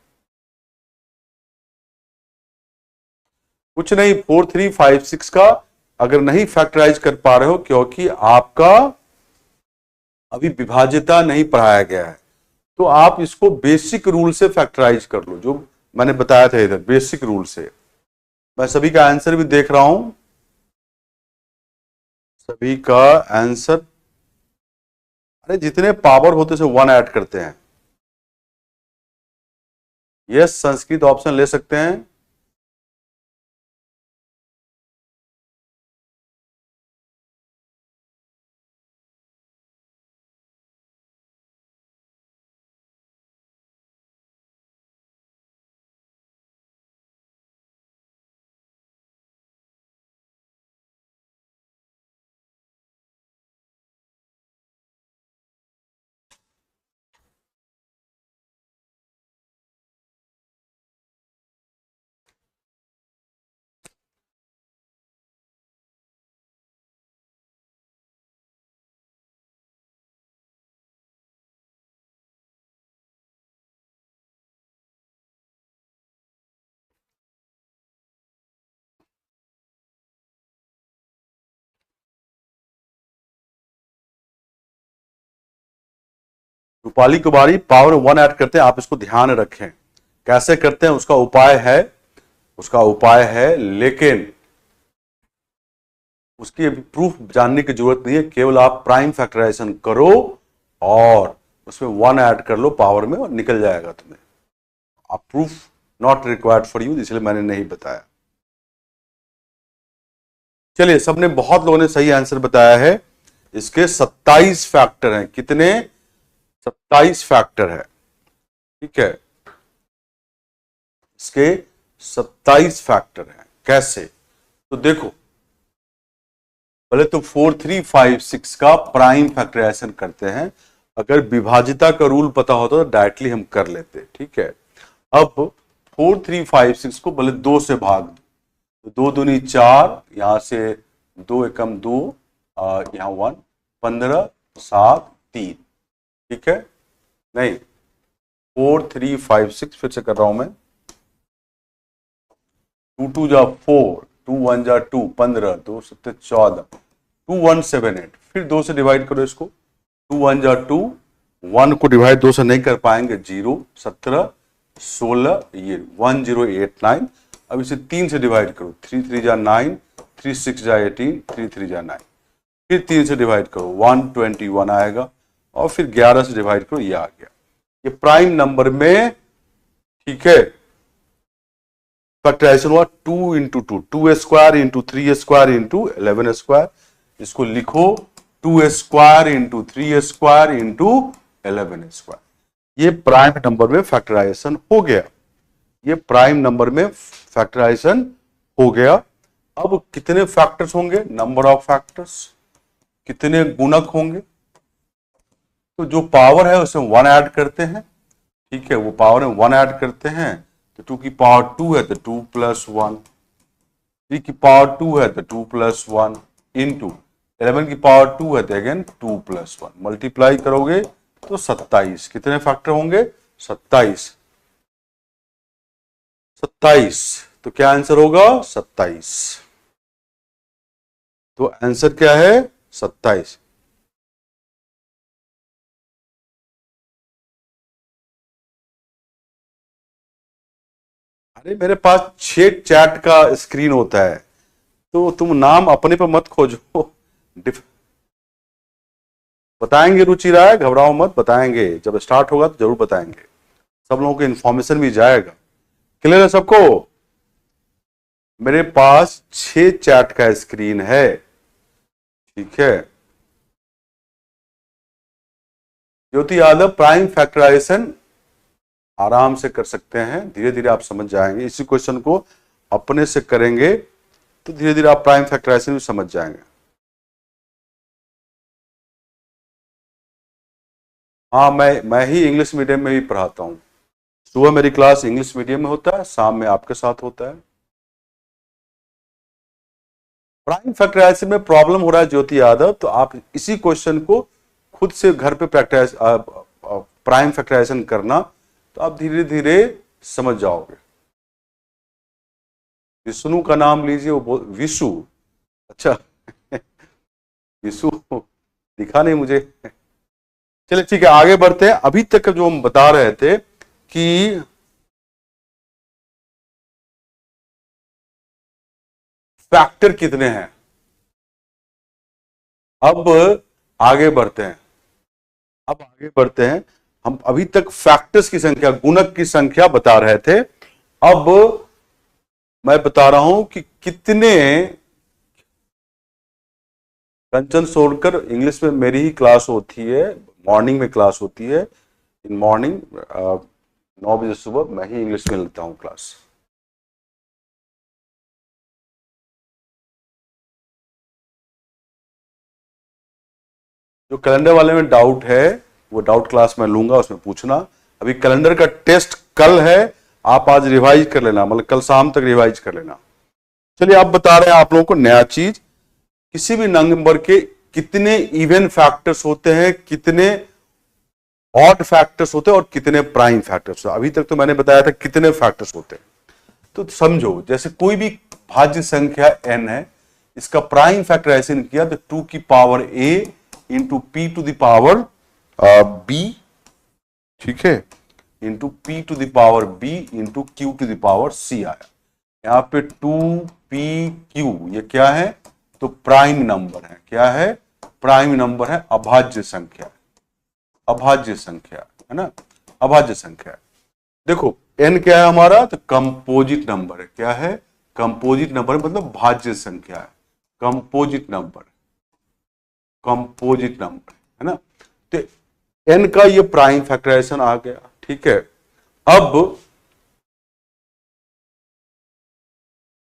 कुछ नहीं, 4 3 5 6 का अगर नहीं फैक्टराइज कर पा रहे हो क्योंकि आपका अभी विभाज्यता नहीं पढ़ाया गया है, तो आप इसको बेसिक रूल से फैक्टराइज कर लो, जो मैंने बताया था इधर, बेसिक रूल से। मैं सभी का आंसर भी देख रहा हूं, सभी का आंसर। अरे जितने पावर होते से 1 ऐड करते हैं। यस, संस्कृत ऑप्शन ले सकते हैं। रूपाली कुमारी, पावर 1 ऐड करते हैं, आप इसको ध्यान रखें कैसे करते हैं, उसका उपाय है, उसका उपाय है, लेकिन उसकी अभी प्रूफ जानने की जरूरत नहीं है, केवल आप प्राइम फैक्टराइजेशन करो और उसमें 1 ऐड कर लो पावर में और निकल जाएगा तुम्हें। आप proof not required for you, इसलिए मैंने नहीं बताया। चलिए, सबने, बहुत लोगों ने सही आंसर बताया है। इसके 27 फैक्टर हैं। कितने? 27 फैक्टर है। ठीक है, इसके 27 फैक्टर हैं। कैसे? तो देखो, पहले तो 4 3 5 6 का प्राइम फैक्टराइजेशन करते हैं। अगर विभाजिता का रूल पता होता तो डायरेक्टली हम कर लेते। ठीक है, अब 4 3 5 6 को पहले 2 से भाग दो, तो 2 दूनी 4, यहां से 2 एकम 2, यहां 1, 15 7 3। ठीक है, नहीं, 4 3 5 6 फिर से कर रहा हूं मैं। 2 2 जा 4, 2 1 जा 2, 15, 2 7 14, 2 1 7 8, फिर 2 से डिवाइड करो इसको, 2 1 जा 2, 1 को डिवाइड 2 से नहीं कर पाएंगे, 0 17 16, ये 1089। अब इसे 3 से डिवाइड करो, 3 3 जा 9, 3 6 जा 18, 3 3 जा 9, फिर 3 से डिवाइड करो 121 आएगा, और फिर 11 से डिवाइड करो, ये आ गया। ये प्राइम नंबर में, ठीक है, फैक्टराइजेशन हुआ 2 into 2, 2 square into 3 square into 11 square. इसको लिखो 2 square into 3 square into 11 square. ये प्राइम नंबर में फैक्टराइजेशन हो गया, ये प्राइम नंबर में फैक्टराइजेशन हो गया। अब कितने फैक्टर्स होंगे, नंबर ऑफ फैक्टर्स, कितने गुणक होंगे, तो जो पावर है उसमें 1 ऐड करते हैं, ठीक है, वो पावर में 1 ऐड करते हैं, तो 2 की पावर 2 है तो 2 प्लस 1, 3 की पावर 2 है तो 2 प्लस 1 इंटू 11 की पावर 2 है तो अगेन 2 प्लस 1, मल्टीप्लाई करोगे तो 27। कितने फैक्टर होंगे, 27। 27, तो क्या आंसर होगा, 27। तो आंसर क्या है, 27। अरे मेरे पास 6 चैट का स्क्रीन होता है, तो तुम नाम अपने पर मत खोजो, बताएंगे रुचि राय, घबराओ मत, बताएंगे जब स्टार्ट होगा तो जरूर बताएंगे, सब लोगों को इन्फॉर्मेशन भी जाएगा। क्लियर है सबको? मेरे पास 6 चैट का स्क्रीन है, ठीक है। ज्योति यादव, प्राइम फैक्टराइजेशन आराम से कर सकते हैं, धीरे धीरे आप समझ जाएंगे। इसी क्वेश्चन को अपने से करेंगे तो धीरे धीरे आप प्राइम फैक्टराइजेशन भी समझ जाएंगे। हाँ, मैं ही इंग्लिश मीडियम में भी पढ़ाता हूँ। सुबह मेरी क्लास इंग्लिश मीडियम में होता है, शाम में आपके साथ होता है। प्राइम फैक्टराइजेशन में प्रॉब्लम हो रहा है ज्योति यादव, तो आप इसी क्वेश्चन को खुद से घर पे प्रैक्टिस प्राइम फैक्टराइजेशन करना, तो आप धीरे धीरे समझ जाओगे। विष्णु का नाम लीजिए, वो विशु, अच्छा विशु दिखा नहीं मुझे। चलिए ठीक है, आगे बढ़ते हैं। अभी तक जो हम बता रहे थे कि फैक्टर कितने हैं, अब आगे बढ़ते हैं। हम अभी तक फैक्टर्स की संख्या, गुणक की संख्या बता रहे थे। अब मैं बता रहा हूं कि कितने, कंचन सोलकर, इंग्लिश में मेरी ही क्लास होती है, मॉर्निंग में क्लास होती है, इन मॉर्निंग 9 बजे सुबह मैं ही इंग्लिश में लेता हूं क्लास। जो कैलेंडर वाले में डाउट है वो डाउट क्लास में लूंगा, उसमें पूछना। अभी कैलेंडर का टेस्ट कल है, आप आज रिवाइज कर लेना, मतलब कल शाम तक रिवाइज कर लेना। चलिए आप बता रहे हैं आप लोगों को नया चीज, किसी भी नंबर के कितने इवन फैक्टर्स होते हैं, कितने ऑड फैक्टर्स होते हैं और कितने प्राइम फैक्टर्स होते हैं। अभी तक तो मैंने बताया था कितने फैक्टर्स होते हैं, तो समझो जैसे कोई भी भाज्य संख्या n है, इसका प्राइम फैक्टराइजेशन किया तो 2 की power a into p to the power b, ठीक है, into p to the power b into q to the power c आया। यहां पे 2pq ये क्या है, तो प्राइम नंबर है। क्या है, प्राइम नंबर है, अभाज्य संख्या है, अभाज्य संख्या है ना, अभाज्य संख्या है। देखो n क्या है हमारा, तो कंपोजिट नंबर है। क्या है, कंपोजिट नंबर मतलब भाज्य संख्या है, कंपोजिट नंबर, कंपोजिट नंबर है ना। तो n का ये प्राइम फैक्टराइजेशन आ गया, ठीक है। अब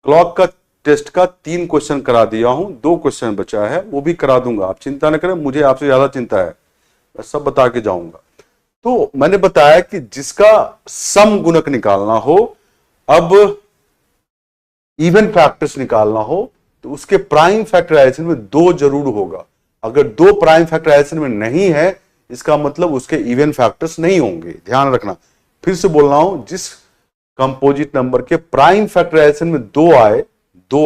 क्लॉक का टेस्ट का 3 क्वेश्चन करा दिया हूं, 2 क्वेश्चन बचा है, वो भी करा दूंगा, आप चिंता न करें, मुझे आपसे ज्यादा चिंता है, मैं सब बता के जाऊंगा। तो मैंने बताया कि जिसका सम गुणक निकालना हो, अब इवन फैक्टर्स निकालना हो, तो उसके प्राइम फैक्टराइजेशन में 2 जरूर होगा। अगर 2 प्राइम फैक्टराइजेशन में नहीं है, इसका मतलब उसके इवन फैक्टर्स नहीं होंगे, ध्यान रखना। फिर से बोल रहा हूं, जिस कंपोजिट नंबर के प्राइम फैक्टराइजेशन में 2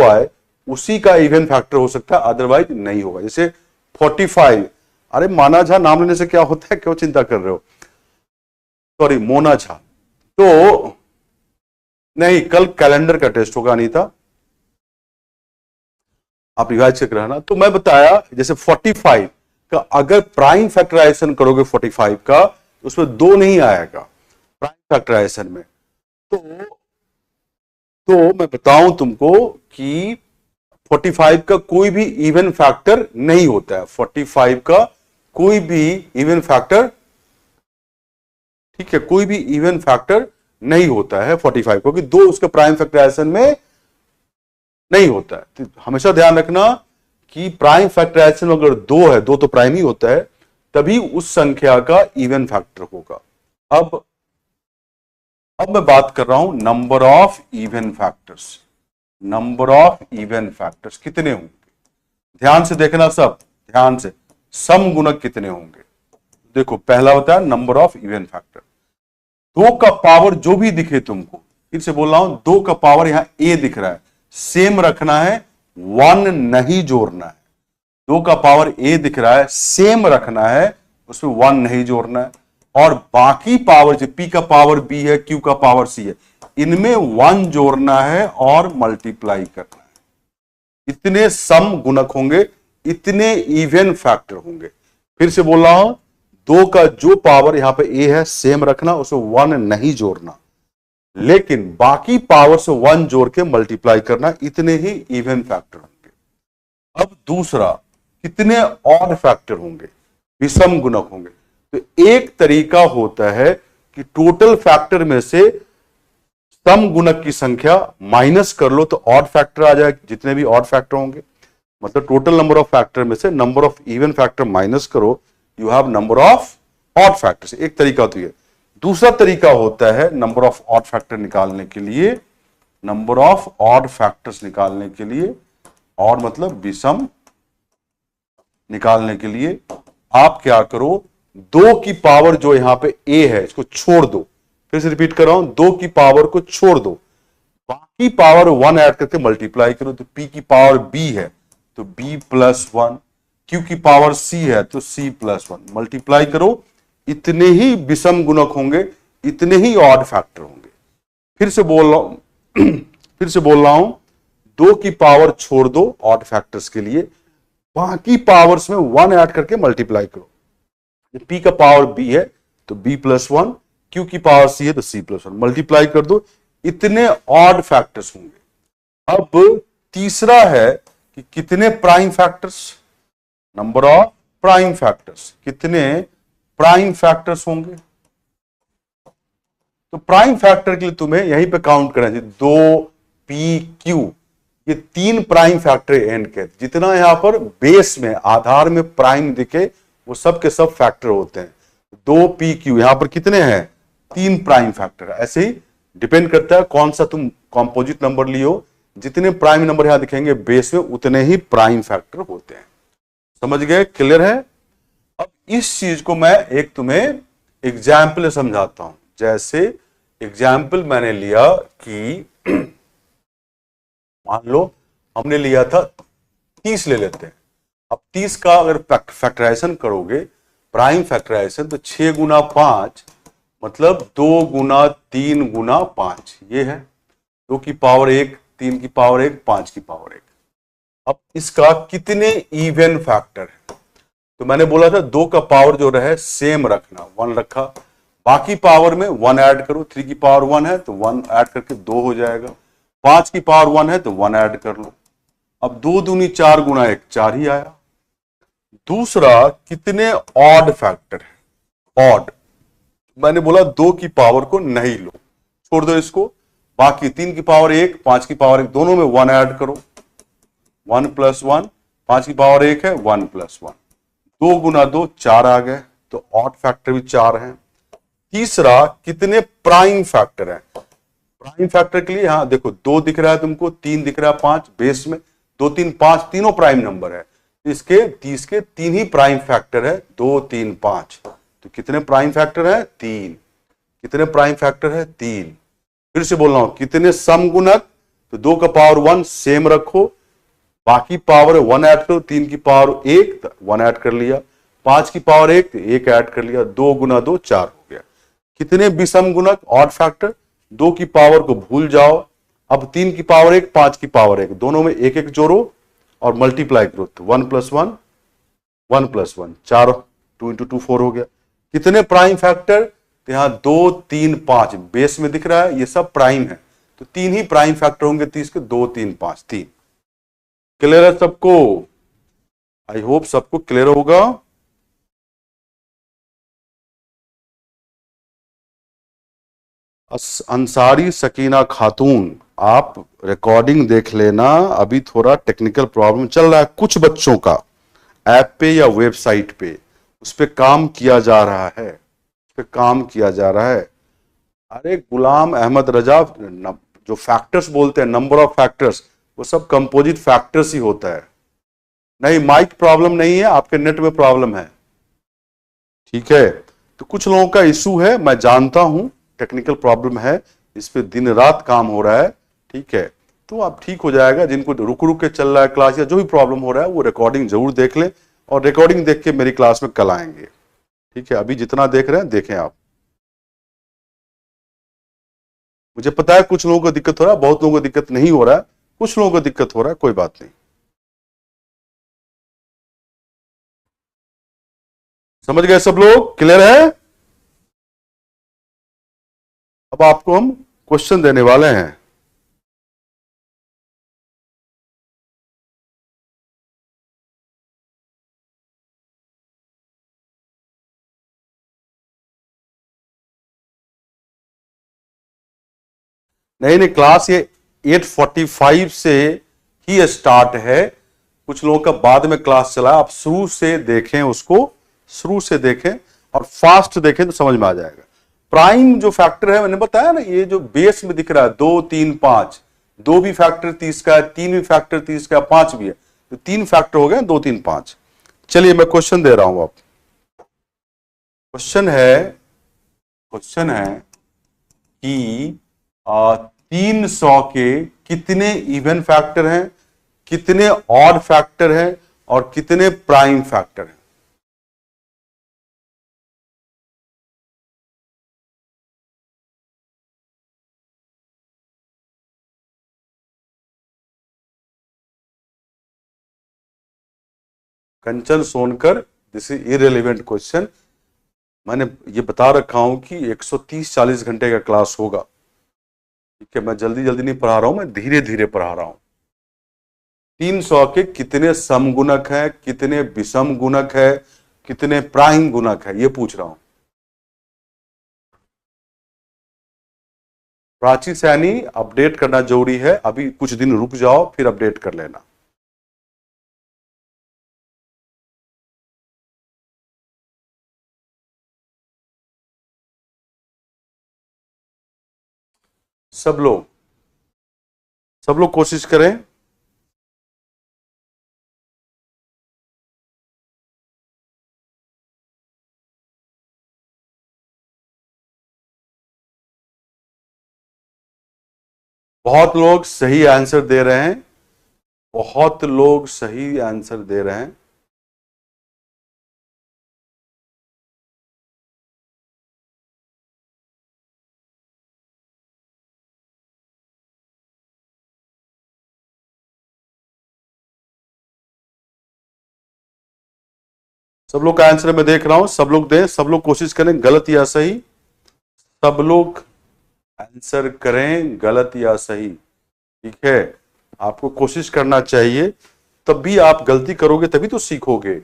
आए उसी का इवन फैक्टर हो सकता है, अदरवाइज नहीं होगा। जैसे 45 अरे माना झा नाम लेने से क्या होता है, क्यों चिंता कर रहे हो? सॉरी, मोना झा। तो नहीं, कल कैलेंडर का टेस्ट होगा अनीता, आप रिवाइज चेक रहना। तो मैं बताया जैसे 45 का अगर प्राइम फैक्टराइजेशन करोगे 45 का, उसमें 2 नहीं आएगा प्राइम फैक्टराइजेशन में। तो मैं बताऊं तुमको कि 45 का कोई भी इवन फैक्टर नहीं होता है। 45 का कोई भी इवन फैक्टर, ठीक है, कोई भी इवन फैक्टर नहीं होता है 45, क्योंकि 2 उसके प्राइम फैक्टराइजेशन में नहीं होता है। तो हमेशा ध्यान रखना कि प्राइम फैक्टराइजेशन अगर 2 है, 2 तो प्राइम ही होता है, तभी उस संख्या का इवन फैक्टर होगा। अब मैं बात कर रहा हूं number of even factors. Number of even factors कितने होंगे? ध्यान से देखना, सब ध्यान से, सम गुणक कितने होंगे? देखो, पहला बताया नंबर ऑफ इवन फैक्टर। 2 का पावर जो भी दिखे तुमको, फिर से बोल रहा हूं, 2 का पावर यहां ए दिख रहा है, सेम रखना है, 1 नहीं जोड़ना है। 2 का पावर ए दिख रहा है, सेम रखना है, उसमें 1 नहीं जोड़ना है। और बाकी पावर जो पी का पावर बी है, क्यू का पावर सी है, इनमें 1 जोड़ना है और मल्टीप्लाई करना है। इतने सम गुणक होंगे, इतने इवन फैक्टर होंगे। फिर से बोल रहा हूं, 2 का जो पावर यहां पे ए है सेम रखना, उसमें 1 नहीं जोड़ना, लेकिन बाकी पावर से 1 जोड़ के मल्टीप्लाई करना, इतने ही इवन फैक्टर होंगे। अब दूसरा, कितने ऑड फैक्टर होंगे? विषम गुणक होंगे। तो एक तरीका होता है कि टोटल फैक्टर में से सम गुणक की संख्या माइनस कर लो तो ऑड फैक्टर आ जाए, जितने भी ऑड फैक्टर होंगे। मतलब टोटल नंबर ऑफ फैक्टर में से number of even factor minus करो, you have number of odd factors. एक तरीका तो ये। दूसरा तरीका होता है नंबर ऑफ ऑड फैक्टर निकालने के लिए, नंबर ऑफ ऑड फैक्टर्स निकालने के लिए, और मतलब विषम निकालने के लिए आप क्या करो, 2 की पावर जो यहां पे a है इसको छोड़ दो। फिर से रिपीट कर रहा हूं, 2 की पावर को छोड़ दो, बाकी पावर 1 ऐड करके मल्टीप्लाई करो। तो p की पावर b है तो b प्लस 1, q की पावर c है तो c प्लस 1, मल्टीप्लाई करो। इतने ही विषम गुणक होंगे, इतने ही ऑड फैक्टर होंगे। फिर से बोल रहा हूं, 2 की पावर छोड़ दो ऑड फैक्टर्स के लिए, बाकी पावर्स में 1 ऐड करके मल्टीप्लाई करो। p का पावर b है तो b प्लस 1, q की पावर c है तो c प्लस 1, मल्टीप्लाई कर दो। इतने ऑड फैक्टर्स होंगे। अब तीसरा है कि कितने prime factors, number of prime factors, कितने प्राइम फैक्टर्स होंगे। तो प्राइम फैक्टर के लिए तुम्हें यहीं पे काउंट करना चाहिए, 2 p q, ये 3 प्राइम फैक्टर एंड के। जितना यहां पर बेस में, आधार में प्राइम दिखे, वो सब के सब फैक्टर होते हैं। 2 p q, यहां पर कितने हैं? 3 प्राइम फैक्टर। ऐसे ही डिपेंड करता है कौन सा तुम कॉम्पोजिट नंबर लियो, जितने प्राइम नंबर यहां दिखेंगे बेस में, उतने ही प्राइम फैक्टर होते हैं। समझ गए? क्लियर है? अब इस चीज को मैं एक तुम्हें एग्जाम्पल समझाता हूं। जैसे एग्जाम्पल मैंने लिया कि मान लो हमने लिया था 30 ले लेते हैं। अब 30 का अगर फैक्टराइजेशन करोगे, प्राइम फैक्टराइजेशन, तो 6 गुना 5 मतलब 2 गुना 3 गुना 5, ये है 2 की पावर 1, 3 की पावर 1, 5 की पावर 1। अब इसका कितने इवन फैक्टर है? तो मैंने बोला था 2 का पावर जो रहे सेम रखना, 1 रखा, बाकी पावर में 1 ऐड करो। 3 की पावर 1 है तो 1 ऐड करके 2 हो जाएगा, 5 की पावर 1 है तो 1 ऐड कर लो। अब 2 दूनी 4 गुना 1, 4 ही आया। दूसरा, कितने ऑड फैक्टर है? ऑड, मैंने बोला 2 की पावर को नहीं लो, छोड़ दो इसको, बाकी 3 की पावर 1, 5 की पावर 1, दोनों में 1 ऐड करो, 1 प्लस 1, 5 की पावर 1 है, 1 प्लस 1, 2 गुना 2 4 आ गए, तो ऑड फैक्टर भी 4 हैं। तीसरा, कितने प्राइम फैक्टर हैं? प्राइम फैक्टर के लिए यहां देखो 2 दिख रहा है तुमको, 3 दिख रहा है, 5 बेस में, 2 3 5 तीनों प्राइम नंबर है। इसके 30 के 3 ही प्राइम फैक्टर है, 2 3 5। तो कितने प्राइम फैक्टर है? 3। कितने प्राइम फैक्टर है? 3। फिर से बोल रहा हूं, कितने सम गुणक? तो 2 का पावर 1 सेम रखो, बाकी पावर 1 ऐड करो, 3 की पावर 1, 1 ऐड कर लिया, 5 की पावर 1 तो 1 ऐड कर लिया, 2 गुना 2 4 हो गया। कितने विषम गुणक ऑड फैक्टर, 2 की पावर को भूल जाओ, अब 3 की पावर 1 5 की पावर 1 दोनों में 1 1 जोड़ो और मल्टीप्लाई करो, तो 1 + 1 1 + 1 4, 2 × 2 4 हो गया। कितने प्राइम फैक्टर, तो यहां 2 3 5 बेस में दिख रहा है, ये सब प्राइम है, तो 3 ही प्राइम फैक्टर होंगे 30 के, 2 3 5 3। क्लियर है सबको? आई होप सबको क्लियर होगा। अंसारी सकीना खातून, आप रिकॉर्डिंग देख लेना, अभी थोड़ा टेक्निकल प्रॉब्लम चल रहा है कुछ बच्चों का ऐप पे या वेबसाइट पे, उस पे काम किया जा रहा है, उस पे काम किया जा रहा है। अरे गुलाम अहमद रजा, जो फैक्टर्स बोलते हैं, नंबर ऑफ फैक्टर्स, वो सब कंपोजिट फैक्टर्स ही होता है। नहीं, माइक प्रॉब्लम नहीं है, आपके नेट में प्रॉब्लम है, ठीक है। तो कुछ लोगों का इशू है, मैं जानता हूं टेक्निकल प्रॉब्लम है, इस पे दिन रात काम हो रहा है, ठीक है। तो आप ठीक हो जाएगा। जिनको रुक रुक के चल रहा है क्लास या जो भी प्रॉब्लम हो रहा है, वो रिकॉर्डिंग जरूर देख लें, और रिकॉर्डिंग देख के मेरी क्लास में कल आएंगे, ठीक है। अभी जितना देख रहे हैं देखें आप। मुझे पता है कुछ लोगों को दिक्कत हो रहा है, बहुत लोगों को दिक्कत नहीं हो रहा है, कुछ लोगों को दिक्कत हो रहा है, कोई बात नहीं। समझ गए सब लोग? क्लियर है? अब आपको हम क्वेश्चन देने वाले हैं। नहीं नहीं, क्लास ये 8:45 से ही स्टार्ट है, कुछ लोगों का बाद में क्लास चला। आप शुरू से देखें, उसको शुरू से देखें और फास्ट देखें तो समझ में आ जाएगा। प्राइम जो फैक्टर है, मैंने बताया ना, ये जो बेस में दिख रहा है 2 3 5, 2 भी फैक्टर 30 का है, 3 भी फैक्टर 30 का है, 5 भी है, तो 3 फैक्टर हो गए, 2 3 5। चलिए मैं क्वेश्चन दे रहा हूं। आप क्वेश्चन है कि 300 के कितने इवन फैक्टर हैं, कितने ऑड फैक्टर हैं और कितने प्राइम फैक्टर हैं। Kanchan Sonkar, this is irrelevant question. मैंने ये बता रखा हूं कि 130-40 घंटे का क्लास होगा, ठीक है। मैं जल्दी जल्दी नहीं पढ़ा रहा हूं, मैं धीरे धीरे पढ़ा रहा हूं। 300 के कितने समगुणक हैं, कितने विषम गुणक है, कितने प्राइम गुणक है, ये पूछ रहा हूं। प्राची सैनी, अपडेट करना जरूरी है, अभी कुछ दिन रुक जाओ फिर अपडेट कर लेना। सब लोग कोशिश करें। बहुत लोग सही आंसर दे रहे हैं, बहुत लोग सही आंसर दे रहे हैं। सब लोग का आंसर मैं देख रहा हूं, सब लोग दें, सब लोग कोशिश करें, गलत या सही, सब लोग आंसर करें, गलत या सही, ठीक है। आपको कोशिश करना चाहिए, तब भी आप गलती करोगे तभी तो सीखोगे।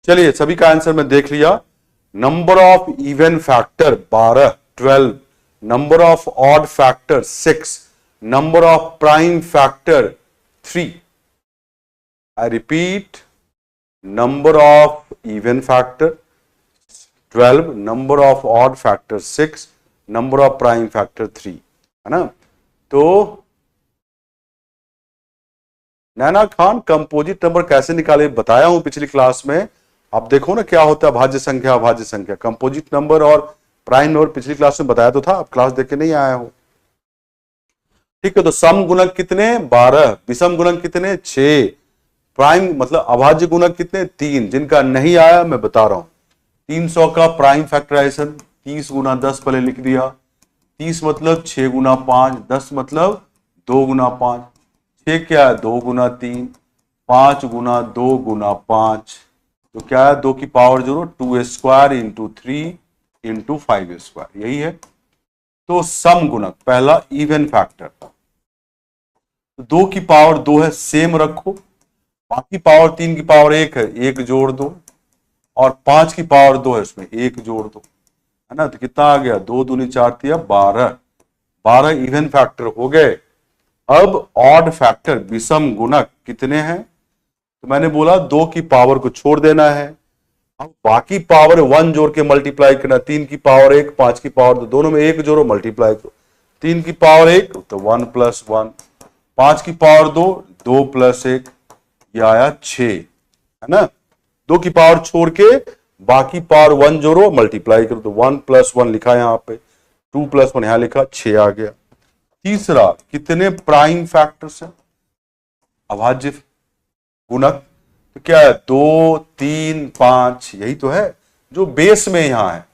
चलिए, सभी का आंसर मैं देख लिया। Number of even factor 12 12, number of odd factor 6, number of prime factor 3। I repeat, number of even factor 12, number of odd factor 6, number of prime factor 3, है ना। तो नैना खान कंपोजिट नंबर कैसे निकाले बताया हूं पिछली क्लास में। आप देखो ना क्या होता है भाज्य संख्या अभाज्य संख्या, कंपोजिट नंबर और प्राइम नंबर पिछली क्लास में बताया तो था, आप क्लास देख के नहीं आया हो। ठीक है, तो सम गुणक कितने 12, विषम गुणक कितने 6, प्राइम मतलब अभाज्य गुणक कितने 3, जिनका नहीं आया मैं बता रहा हूं 300 का प्राइम फैक्टराइजेशन 30 गुना 10 पहले लिख दिया, 30 मतलब 6 गुना 5, 10 मतलब 2 गुना 5, 6 क्या है 2 गुना 3, 5 गुना 2 गुना 5, तो क्या है 2 की पावर जोड़ो 2 स्क्वायर इंटू 3 इंटू 5 स्क्वायर, यही है। तो सम गुणक पहला इवन फैक्टर, 2 की पावर 2 है सेम रखो, बाकी पावर 3 की पावर 1 है, 1 जोड़ दो, और 5 की पावर 2 है उसमें 1 जोड़ दो, है ना। तो कितना आ गया 2 दूनी 4 तिया 12, 12 इवन फैक्टर हो गए। अब ऑड फैक्टर विषम गुणक कितने हैं, तो मैंने बोला 2 की पावर को छोड़ देना है, अब बाकी पावर 1 जोड़ के मल्टीप्लाई करना, 3 की पावर 1 5 की पावर 2, दोनों में 1 जोड़ो मल्टीप्लाई करो, 3 की पावर 1 तो 1 प्लस 1, 5 की पावर 2 2 प्लस 1, ये आया 6, है ना। 2 की पावर छोड़ के बाकी पावर 1 जोड़ो मल्टीप्लाई करो, तो 1 प्लस 1 लिखा यहां पे, 2 प्लस 1 यहां लिखा, 6 आ गया। तीसरा कितने प्राइम फैक्टर्स है अभाज्य गुणक, तो क्या है 2 3 5, यही तो है जो बेस में यहां है।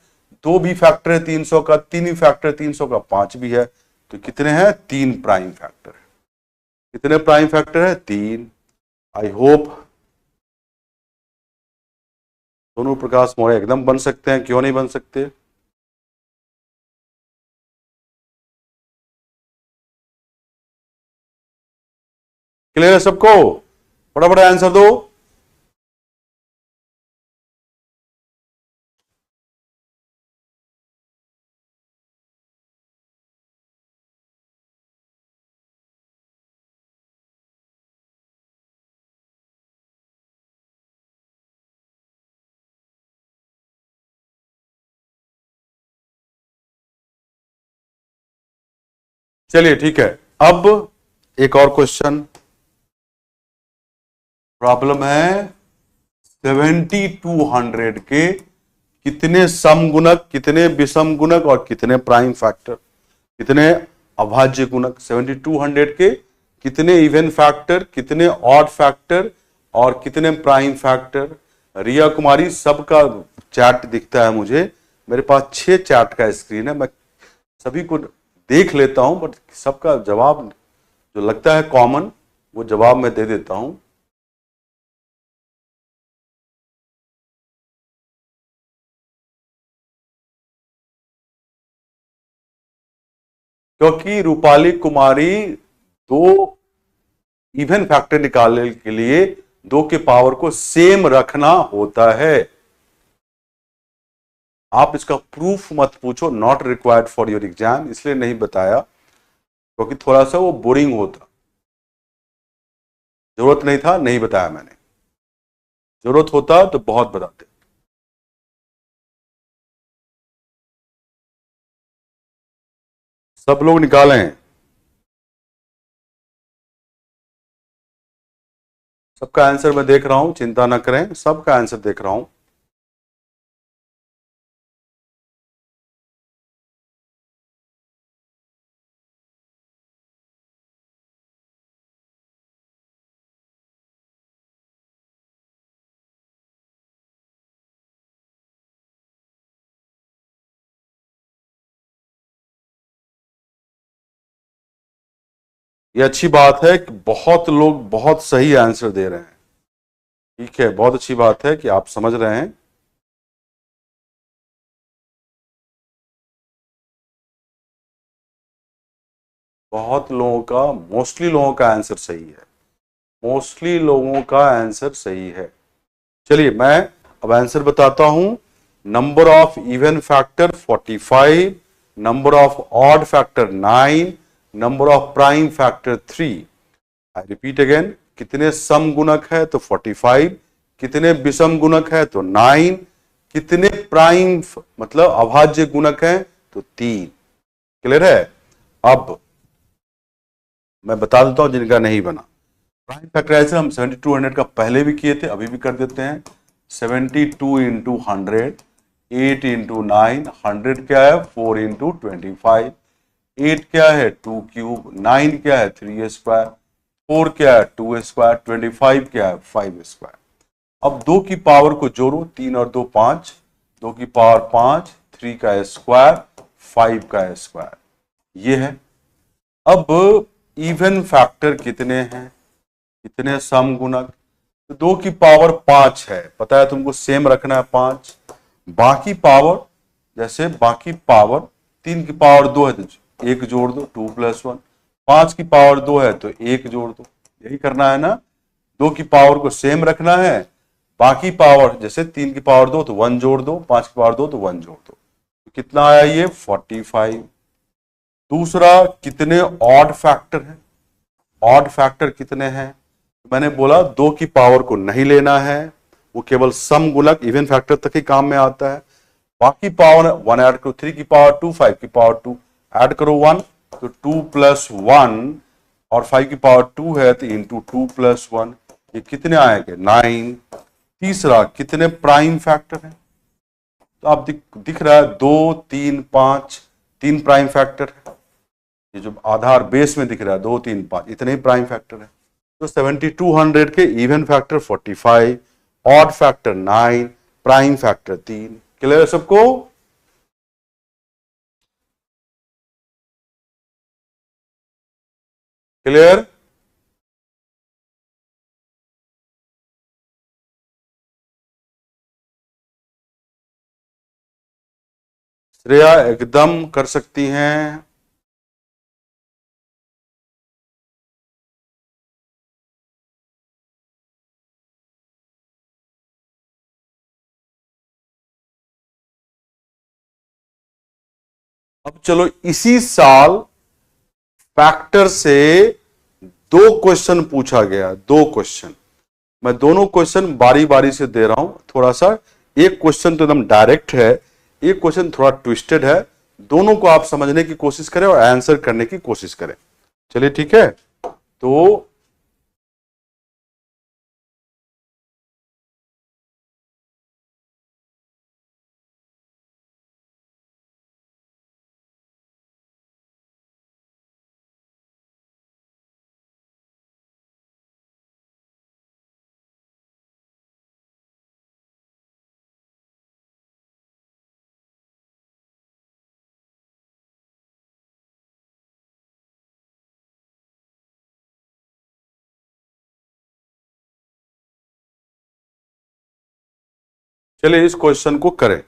2 भी फैक्टर है 300 का, 3 भी फैक्टर है 300 का, 5 भी है, तो कितने हैं 3 प्राइम फैक्टर है। कितने प्राइम फैक्टर है 3। आई होप दोनों प्रकाश मौर्य एकदम बन सकते हैं, क्यों नहीं बन सकते। क्लियर है सबको, बड़ा बड़ा आंसर दो। चलिए ठीक है, अब एक और क्वेश्चन, प्रॉब्लम है 7200 के कितने सम गुणक, कितने विषम गुणक और कितने प्राइम फैक्टर, कितने अभाज्य गुणक। 7200 के कितने इवन फैक्टर, कितने ऑड फैक्टर और कितने प्राइम फैक्टर। रिया कुमारी सबका चैट दिखता है मुझे, मेरे पास 6 चैट का स्क्रीन है, मैं सभी को देख लेता हूं, बट सबका जवाब जो लगता है कॉमन वो जवाब मैं दे देता हूं। क्योंकि रूपाली कुमारी 2 इवन फैक्टर निकालने के लिए 2 के पावर को सेम रखना होता है। आप इसका प्रूफ मत पूछो, not required for your exam, इसलिए नहीं बताया क्योंकि थोड़ा सा वो बोरिंग होता, जरूरत नहीं था, नहीं बताया मैंने, जरूरत होता तो बहुत बताते। सब लोग निकाले हैं, सबका आंसर मैं देख रहा हूं, चिंता ना करें, सबका आंसर देख रहा हूं। ये अच्छी बात है कि बहुत लोग बहुत सही आंसर दे रहे हैं, ठीक है, बहुत अच्छी बात है कि आप समझ रहे हैं। बहुत लोगों का, मोस्टली लोगों का आंसर सही है, मोस्टली लोगों का आंसर सही है। चलिए मैं अब आंसर बताता हूं। Number of even factor 45, number of odd factor 9, number of prime factor 3। I repeat again, कितने सम गुणक है तो 45, कितने विषम गुणक है तो 9, कितने प्राइम मतलब अभाज्य गुणक है तो 3। क्लियर है। अब मैं बता देता हूं जिनका नहीं बना। प्राइम फैक्टराइजेशन हम 7200 का पहले भी किए थे, अभी भी कर देते हैं। 72 इंटू 100, 8 इंटू 9, 100 क्या है 4 इंटू 25, 8 क्या है 2 क्यूब, 9 क्या है 3 स्क्वायर, 4 क्या है 2 स्क्वायर, 25 क्या है 5 स्क्वायर। अब 2 की पावर को जोड़ो, 3 और 2 5, 2 की पावर 5, 3 का स्क्वायर, 5 का स्क्वायर, ये है। अब इवन फैक्टर कितने हैं, कितने सम गुणक, तो 2 की पावर 5 है, पता है तुमको, सेम रखना है 5। बाकी पावर, जैसे बाकी पावर 3 की पावर 2 है तो 1 जोड़ दो, 2 + 1। 5 की पावर 2 है तो 1 जोड़ दो, यही करना है ना। 2 की पावर को सेम रखना है, बाकी पावर जैसे 3 की पावर 2 तो 1 जोड़ दो, 5 की पावर 2 तो 1 जोड़ दो, तो कितना आया ये 45। दूसरा, कितने ऑड फैक्टर हैं, ऑड फैक्टर कितने हैं, मैंने बोला 2 की पावर को नहीं लेना है, वो केवल सम गुणक इवन फैक्टर तक ही काम में आता है। बाकी पावर 1 ऐड करो, 3 की पावर 2, 5 की पावर 2 ऐड करो 1, तो 2 + 1, और 5 की पावर 2 है तो इंटू 2 + 1, ये कितने आएंगे 9। तीसरा, कितने प्राइम फैक्टर हैं, तो आप दिख रहा है 2 3 5, 3 प्राइम फैक्टर है, ये जो आधार बेस में दिख रहा है 2 3 5, इतने ही प्राइम फैक्टर है। तो 7200 के even factor 45, odd factor 9, prime factor 3। Clear है सबको? क्लियर? श्रेया एकदम कर सकती हैं। अब चलो, इसी साल फैक्टर से 2 क्वेश्चन पूछा गया, 2 क्वेश्चन, मैं दोनों क्वेश्चन बारी बारी से दे रहा हूं, थोड़ा सा, एक क्वेश्चन तो एकदम डायरेक्ट है, एक क्वेश्चन थोड़ा ट्विस्टेड है, दोनों को आप समझने की कोशिश करें और आंसर करने की कोशिश करें। चलिए ठीक है, तो चलिए इस क्वेश्चन को करें।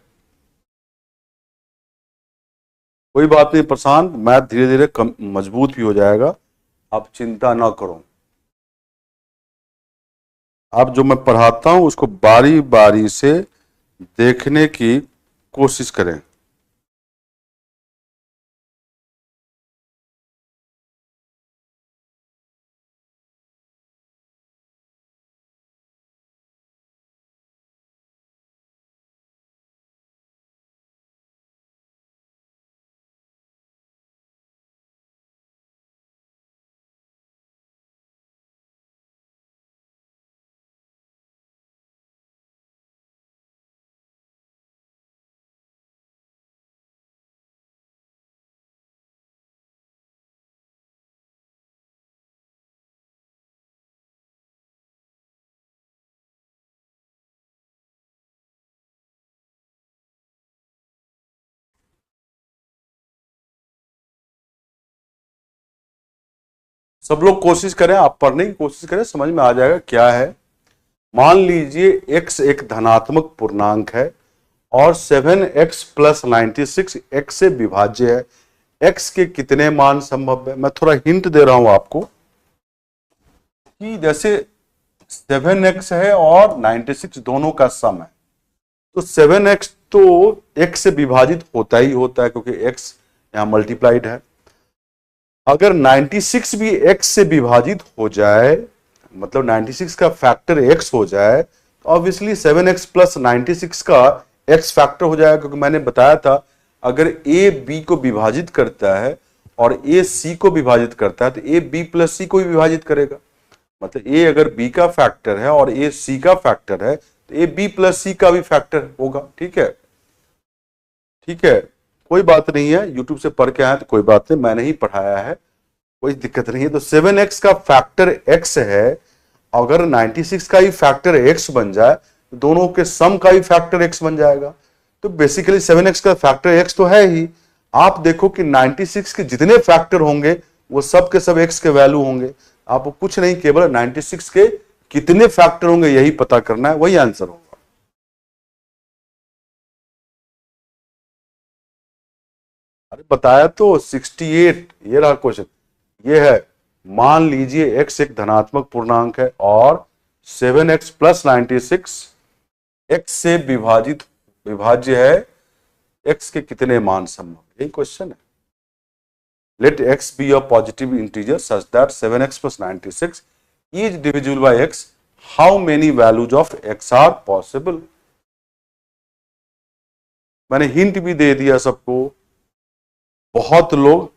कोई बात नहीं प्रशांत, मैथ धीरे धीरे मजबूत भी हो जाएगा, आप चिंता ना करो। आप जो मैं पढ़ाता हूं उसको बारी बारी से देखने की कोशिश करें। सब लोग कोशिश करें, आप पढ़ने की कोशिश करें, समझ में आ जाएगा क्या है। मान लीजिए x एक धनात्मक पूर्णांक है और 7x + 96 x से विभाज्य है। x के कितने मान संभव है, मैं थोड़ा हिंट दे रहा हूं आपको कि जैसे 7x है और 96 दोनों का सम है, तो 7x तो x से विभाजित होता ही होता है क्योंकि x यहां मल्टीप्लाइड है। अगर 96 भी x से विभाजित हो जाए, मतलब 96 का फैक्टर x हो जाए, तो ऑब्वियसली 7x + 96 का x फैक्टर हो जाएगा, क्योंकि मैंने बताया था अगर a b को विभाजित करता है और a c को विभाजित करता है तो a b + c को भी विभाजित करेगा। मतलब ए अगर बी का फैक्टर है और ए सी का फैक्टर है तो ए बी प्लस सी का भी फैक्टर होगा। ठीक है, ठीक है, कोई बात नहीं है, यूट्यूब से पढ़ के आए तो कोई बात नहीं, मैंने ही पढ़ाया है, कोई दिक्कत नहीं है। तो 7x का फैक्टर x है, अगर 96 का ही फैक्टर x बन जाए तो दोनों के सम का ही फैक्टर x बन जाएगा। तो बेसिकली 7x का फैक्टर x तो है ही। आप देखो कि 96 के जितने फैक्टर होंगे वो सब के सब x के वैल्यू होंगे। आपको कुछ नहीं, केवल 96 के कितने फैक्टर होंगे यही पता करना है, वही आंसर होगा। अरे बताया तो 68, ये रहा क्वेश्चन, ये है। मान लीजिए x एक धनात्मक पूर्णांक है और 7x प्लस 96 x से विभाज्य है, x के कितने मान संभव, यही क्वेश्चन है। Let x be a positive integer such that 7x plus 96 is divisible by x. How many values of x are possible? मैंने हिंट भी दे दिया सबको। बहुत लोग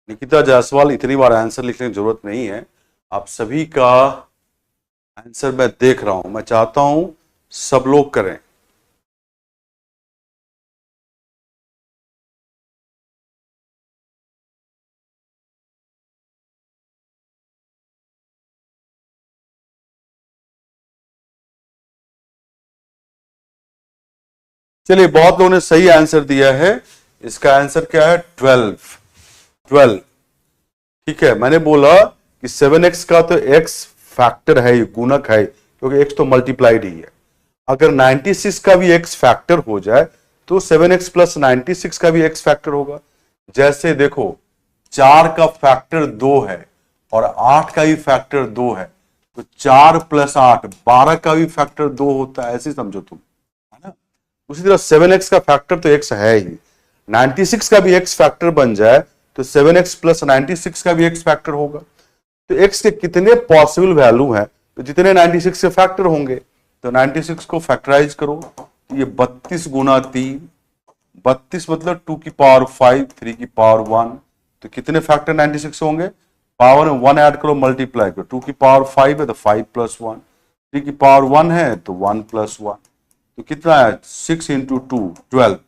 निकिता जायसवाल, इतनी बार आंसर लिखने की जरूरत नहीं है, आप सभी का आंसर मैं देख रहा हूं, मैं चाहता हूं सब लोग करें। चलिए, बहुत लोगों ने सही आंसर दिया है। इसका आंसर क्या है? 12। ठीक है, मैंने बोला कि 7x का तो x फैक्टर है, गुणक है, क्योंकि x तो मल्टीप्लाइड ही है। अगर 96 का भी x फैक्टर हो जाए तो 7x प्लस 96 का भी x फैक्टर होगा। जैसे देखो, 4 का फैक्टर 2 है और 8 का भी फैक्टर 2 है, तो 4 प्लस 8 12 का भी फैक्टर 2 होता है, ऐसे समझो तुम, है ना। उसी तरह 7x का फैक्टर तो x है ही, 96 का भी x फैक्टर बन जाए तो 7x प्लस 96 का भी x फैक्टर होगा। तो x के कितने पॉसिबल वैल्यू हैं, तो जितने 96 के फैक्टर होंगे, तो 96 को फैक्टराइज करो, ये 32 गुना 3, 32 मतलब 2 की पावर 5, 3 की पावर 1, तो कितने फैक्टर 96 होंगे? पावर में 1 ऐड करो, मल्टीप्लाई करो, 2 की पावर 5 है तो 5 प्लस 1, 3 की पावर 1 है तो 1 प्लस 1, तो कितना है? 6 इंटू 2 12।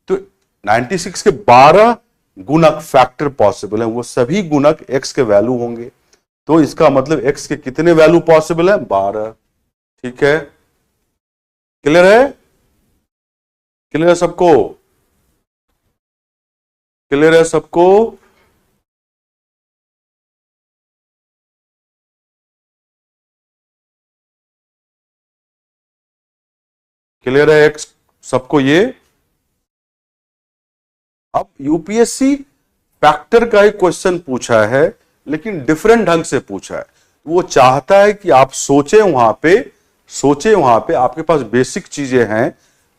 तो 96 के 12 गुणक फैक्टर पॉसिबल है, वो सभी गुणक x के वैल्यू होंगे। तो इसका मतलब x के कितने वैल्यू पॉसिबल है? 12। ठीक है, क्लियर है? क्लियर है सबको? क्लियर है सबको? क्लियर है x सबको ये? अब यूपीएससी फैक्टर का ही क्वेश्चन पूछा है, लेकिन डिफरेंट ढंग से पूछा है। वो चाहता है कि आप सोचें वहां पे आपके पास बेसिक चीजें हैं,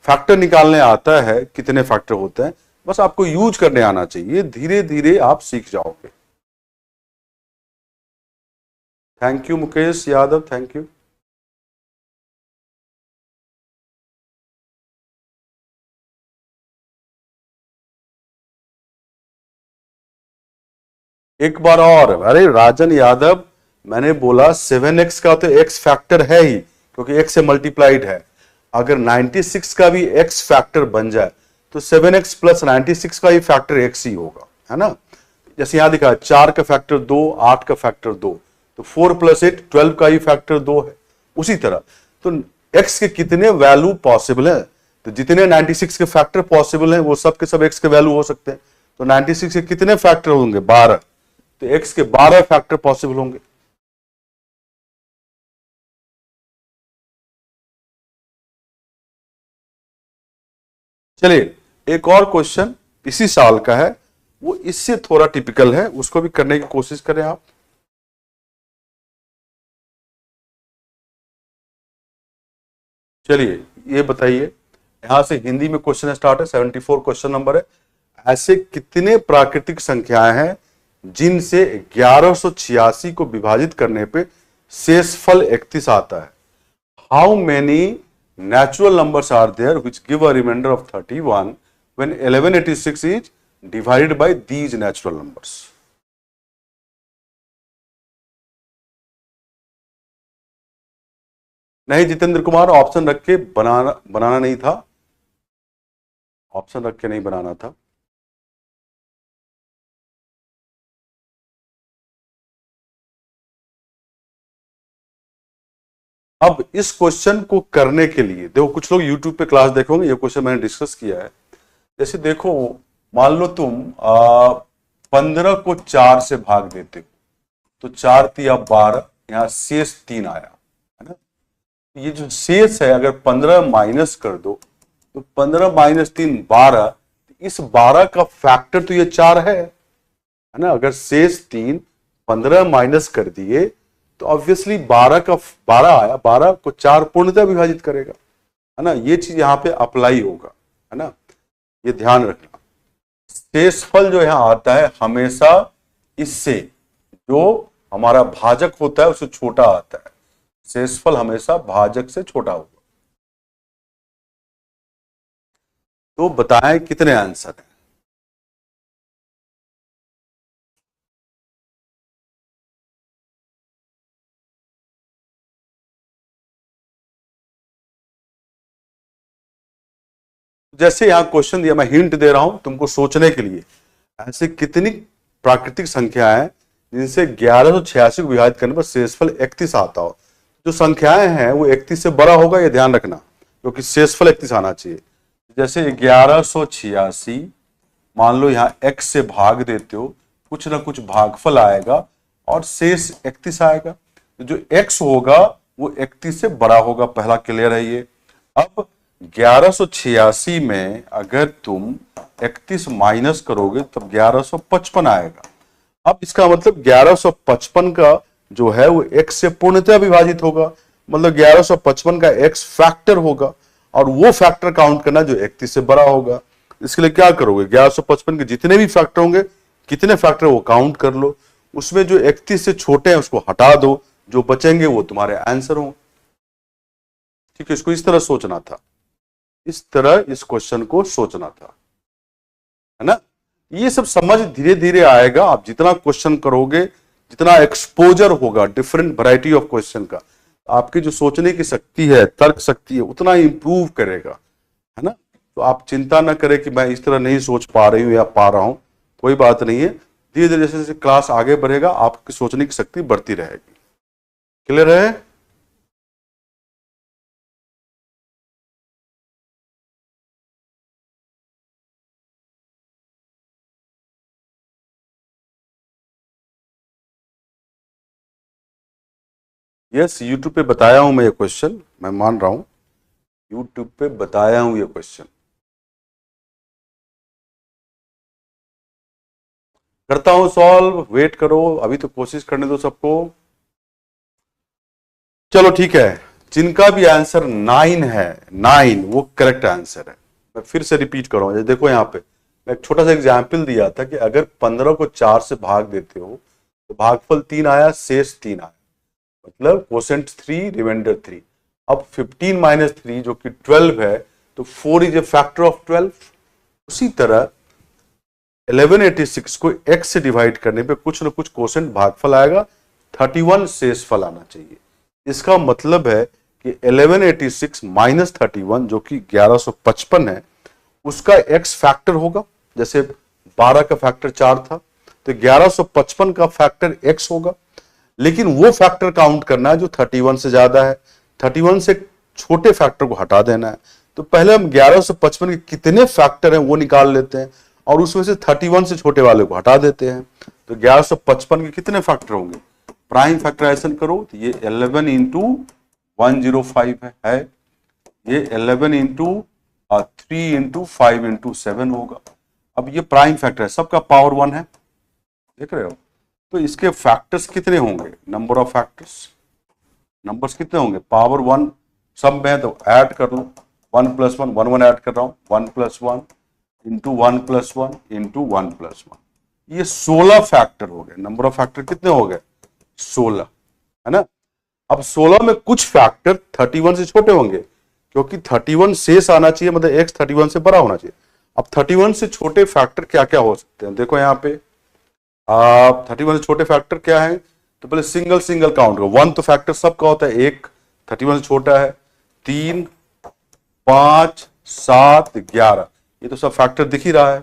फैक्टर निकालने आता है, कितने फैक्टर होते हैं, बस आपको यूज करने आना चाहिए, धीरे धीरे आप सीख जाओगे। Thank you Mukesh Yadav, thank you. एक बार और, अरे राजन यादव, मैंने बोला 7x का तो x फैक्टर है ही, क्योंकि x से मल्टीप्लाइड है। अगर 96 का भी x फैक्टर बन जाए तो 7x प्लस 96 का ही फैक्टर x ही होगा, है ना। जैसे यहां दिखा 4 का फैक्टर 2, 8 का फैक्टर 2, तो 4 प्लस 8 12 का ही फैक्टर 2 है। उसी तरह तो x के कितने वैल्यू पॉसिबल है, तो जितने 96 के फैक्टर पॉसिबल हैं वो सब के सब x के वैल्यू हो सकते हैं। तो 96 के कितने फैक्टर होंगे? 12, तो x के 12 फैक्टर पॉसिबल होंगे। चलिए, एक और क्वेश्चन इसी साल का है, वो इससे थोड़ा टिपिकल है, उसको भी करने की कोशिश करें आप। चलिए, ये बताइए, यहां से हिंदी में क्वेश्चन स्टार्ट है, 74 क्वेश्चन नंबर है। ऐसे कितने प्राकृतिक संख्याएं हैं जिनसे 1186 को विभाजित करने पे शेषफल 31 आता है? How many natural numbers are there which give a remainder of 31 when 1186 is divided by these natural numbers. नहीं जितेंद्र कुमार, ऑप्शन रख के बनाना नहीं था, ऑप्शन रख के नहीं बनाना था। अब इस क्वेश्चन को करने के लिए देखो, कुछ लोग YouTube पे क्लास देखोगे, ये क्वेश्चन मैंने डिस्कस किया है। जैसे देखो, मान लो तुम 15 को 4 से भाग देते हो, तो 4 तिया 12, यहां शेष 3 आया, है ना। ये जो शेष है, अगर 15 माइनस कर दो तो 15 माइनस 3 12, इस 12 का फैक्टर तो ये 4 है ना। अगर शेष 3 15 माइनस कर दिए तो ऑब्वियसली 12 आया, 12 को 4 पूर्णतः विभाजित करेगा, है ना। ये चीज यहां पे अप्लाई होगा, है ना, ये ध्यान रखना। शेषफल जो यहां आता है हमेशा इससे जो हमारा भाजक होता है उससे छोटा आता है। शेषफल हमेशा भाजक से छोटा होगा। तो बताएं कितने आंसर हैं। जैसे यहां क्वेश्चन दिया, मैं हिंट दे रहा हूं तुमको सोचने के लिए, ऐसे कितनी प्राकृतिक संख्याएं हैं जिनसे 1186 को विभाजित करने पर शेषफल 31 आता हो। जो संख्याएं हैं वो 31 से बड़ा होगा, ये ध्यान रखना, क्योंकि शेषफल 31 आना चाहिए। जैसे 1186, मान लो यहाँ x से भाग देते हो, कुछ ना कुछ भागफल आएगा और शेष 31 आएगा। तो जो x होगा वो 31 से बड़ा होगा, पहला क्लियर है ये। अब 1186 में अगर तुम 31 माइनस करोगे तब 1155 आएगा। अब इसका मतलब 1155 का जो है वो x से पूर्णतः विभाजित होगा, मतलब 1155 का x फैक्टर होगा, और वो फैक्टर काउंट करना जो 31 से बड़ा होगा। इसके लिए क्या करोगे, 1155 के जितने भी फैक्टर होंगे, कितने फैक्टर वो काउंट कर लो, उसमें जो 31 से छोटे हैं उसको हटा दो, जो बचेंगे वो तुम्हारे आंसर होंगे। ठीक है, इसको इस तरह सोचना था, इस तरह इस क्वेश्चन को सोचना था, है ना। ये सब समझ धीरे धीरे आएगा। आप जितना क्वेश्चन करोगे, जितना एक्सपोजर होगा डिफरेंट वैरायटी ऑफ क्वेश्चन का, आपकी जो सोचने की शक्ति है, तर्क शक्ति है, उतना इंप्रूव करेगा, है ना। तो आप चिंता ना करें कि मैं इस तरह नहीं सोच पा रही हूं या पा रहा हूं, कोई बात नहीं है। धीरे धीरे जैसे जैसे क्लास आगे बढ़ेगा आपकी सोचने की शक्ति बढ़ती रहेगी। क्लियर है। यस, यूट्यूब पे बताया हूं मैं ये क्वेश्चन, मैं मान रहा हूं यूट्यूब पे बताया हूं ये क्वेश्चन। करता हूं सॉल्व, वेट करो, अभी तो कोशिश करने दो सबको। चलो ठीक है, जिनका भी आंसर 9 है, 9 वो करेक्ट आंसर है। मैं फिर से रिपीट कर रहा हूं, देखो यहाँ पे मैं एक छोटा सा एग्जाम्पल दिया था कि अगर 15 को 4 से भाग देते हो तो भागफल 3 आया, शेष 3 आया, मतलब क्वोशेंट 3, रिमाइंडर 3। अब 15 माइनस 3 जो कि 12 है, तो 4 इज ए फैक्टर ऑफ 12। उसी तरह 1186 को x से डिवाइड करने पे कुछ ना कुछ क्वोशेंट भागफल आएगा, 31 शेषफल आना चाहिए। इसका मतलब है कि 1186 माइनस 31 जो कि 1155 है, उसका x फैक्टर होगा। जैसे 12 का फैक्टर 4 था, तो 1155 का फैक्टर x होगा, लेकिन वो फैक्टर काउंट करना है जो 31 से ज्यादा है। 31 से छोटे फैक्टर को हटा देना है। तो पहले हम 1155 के कितने फैक्टर हैं वो निकाल लेते हैं, और उसमें से 31 से छोटे वाले को हटा देते हैं। तो 1155 के कितने फैक्टर होंगे, प्राइम फैक्टराइजेशन करो तो ये 11 इंटू 105 है, ये 11 इंटू 3 इंटू 5 इंटू 7 होगा। अब ये प्राइम फैक्टर है, सबका पावर 1 है, देख रहे हो। तो इसके फैक्टर्स कितने होंगे, नंबर ऑफ फैक्टर्स, नंबर्स कितने होंगे, पावर 1 सब में है, तो ऐड कर लो, 1 प्लस 1, 1 1 ऐड कर रहा हूं, 1 plus 1 into 1 plus 1 into 1 plus 1, ये 16 फैक्टर हो गए। नंबर ऑफ फैक्टर कितने हो गए, 16, है ना। अब 16 में कुछ फैक्टर 31 से छोटे होंगे, क्योंकि 31 शेष आना चाहिए, मतलब x 31 से बड़ा होना चाहिए। अब 31 से छोटे फैक्टर क्या क्या हो सकते हैं, देखो यहाँ पे आप 31 से छोटे फैक्टर क्या है, तो पहले सिंगल सिंगल काउंट करो। 1 तो फैक्टर सबका होता है, 1 31 से छोटा है, 3 5 7 11, ये तो सब फैक्टर दिख ही रहा है।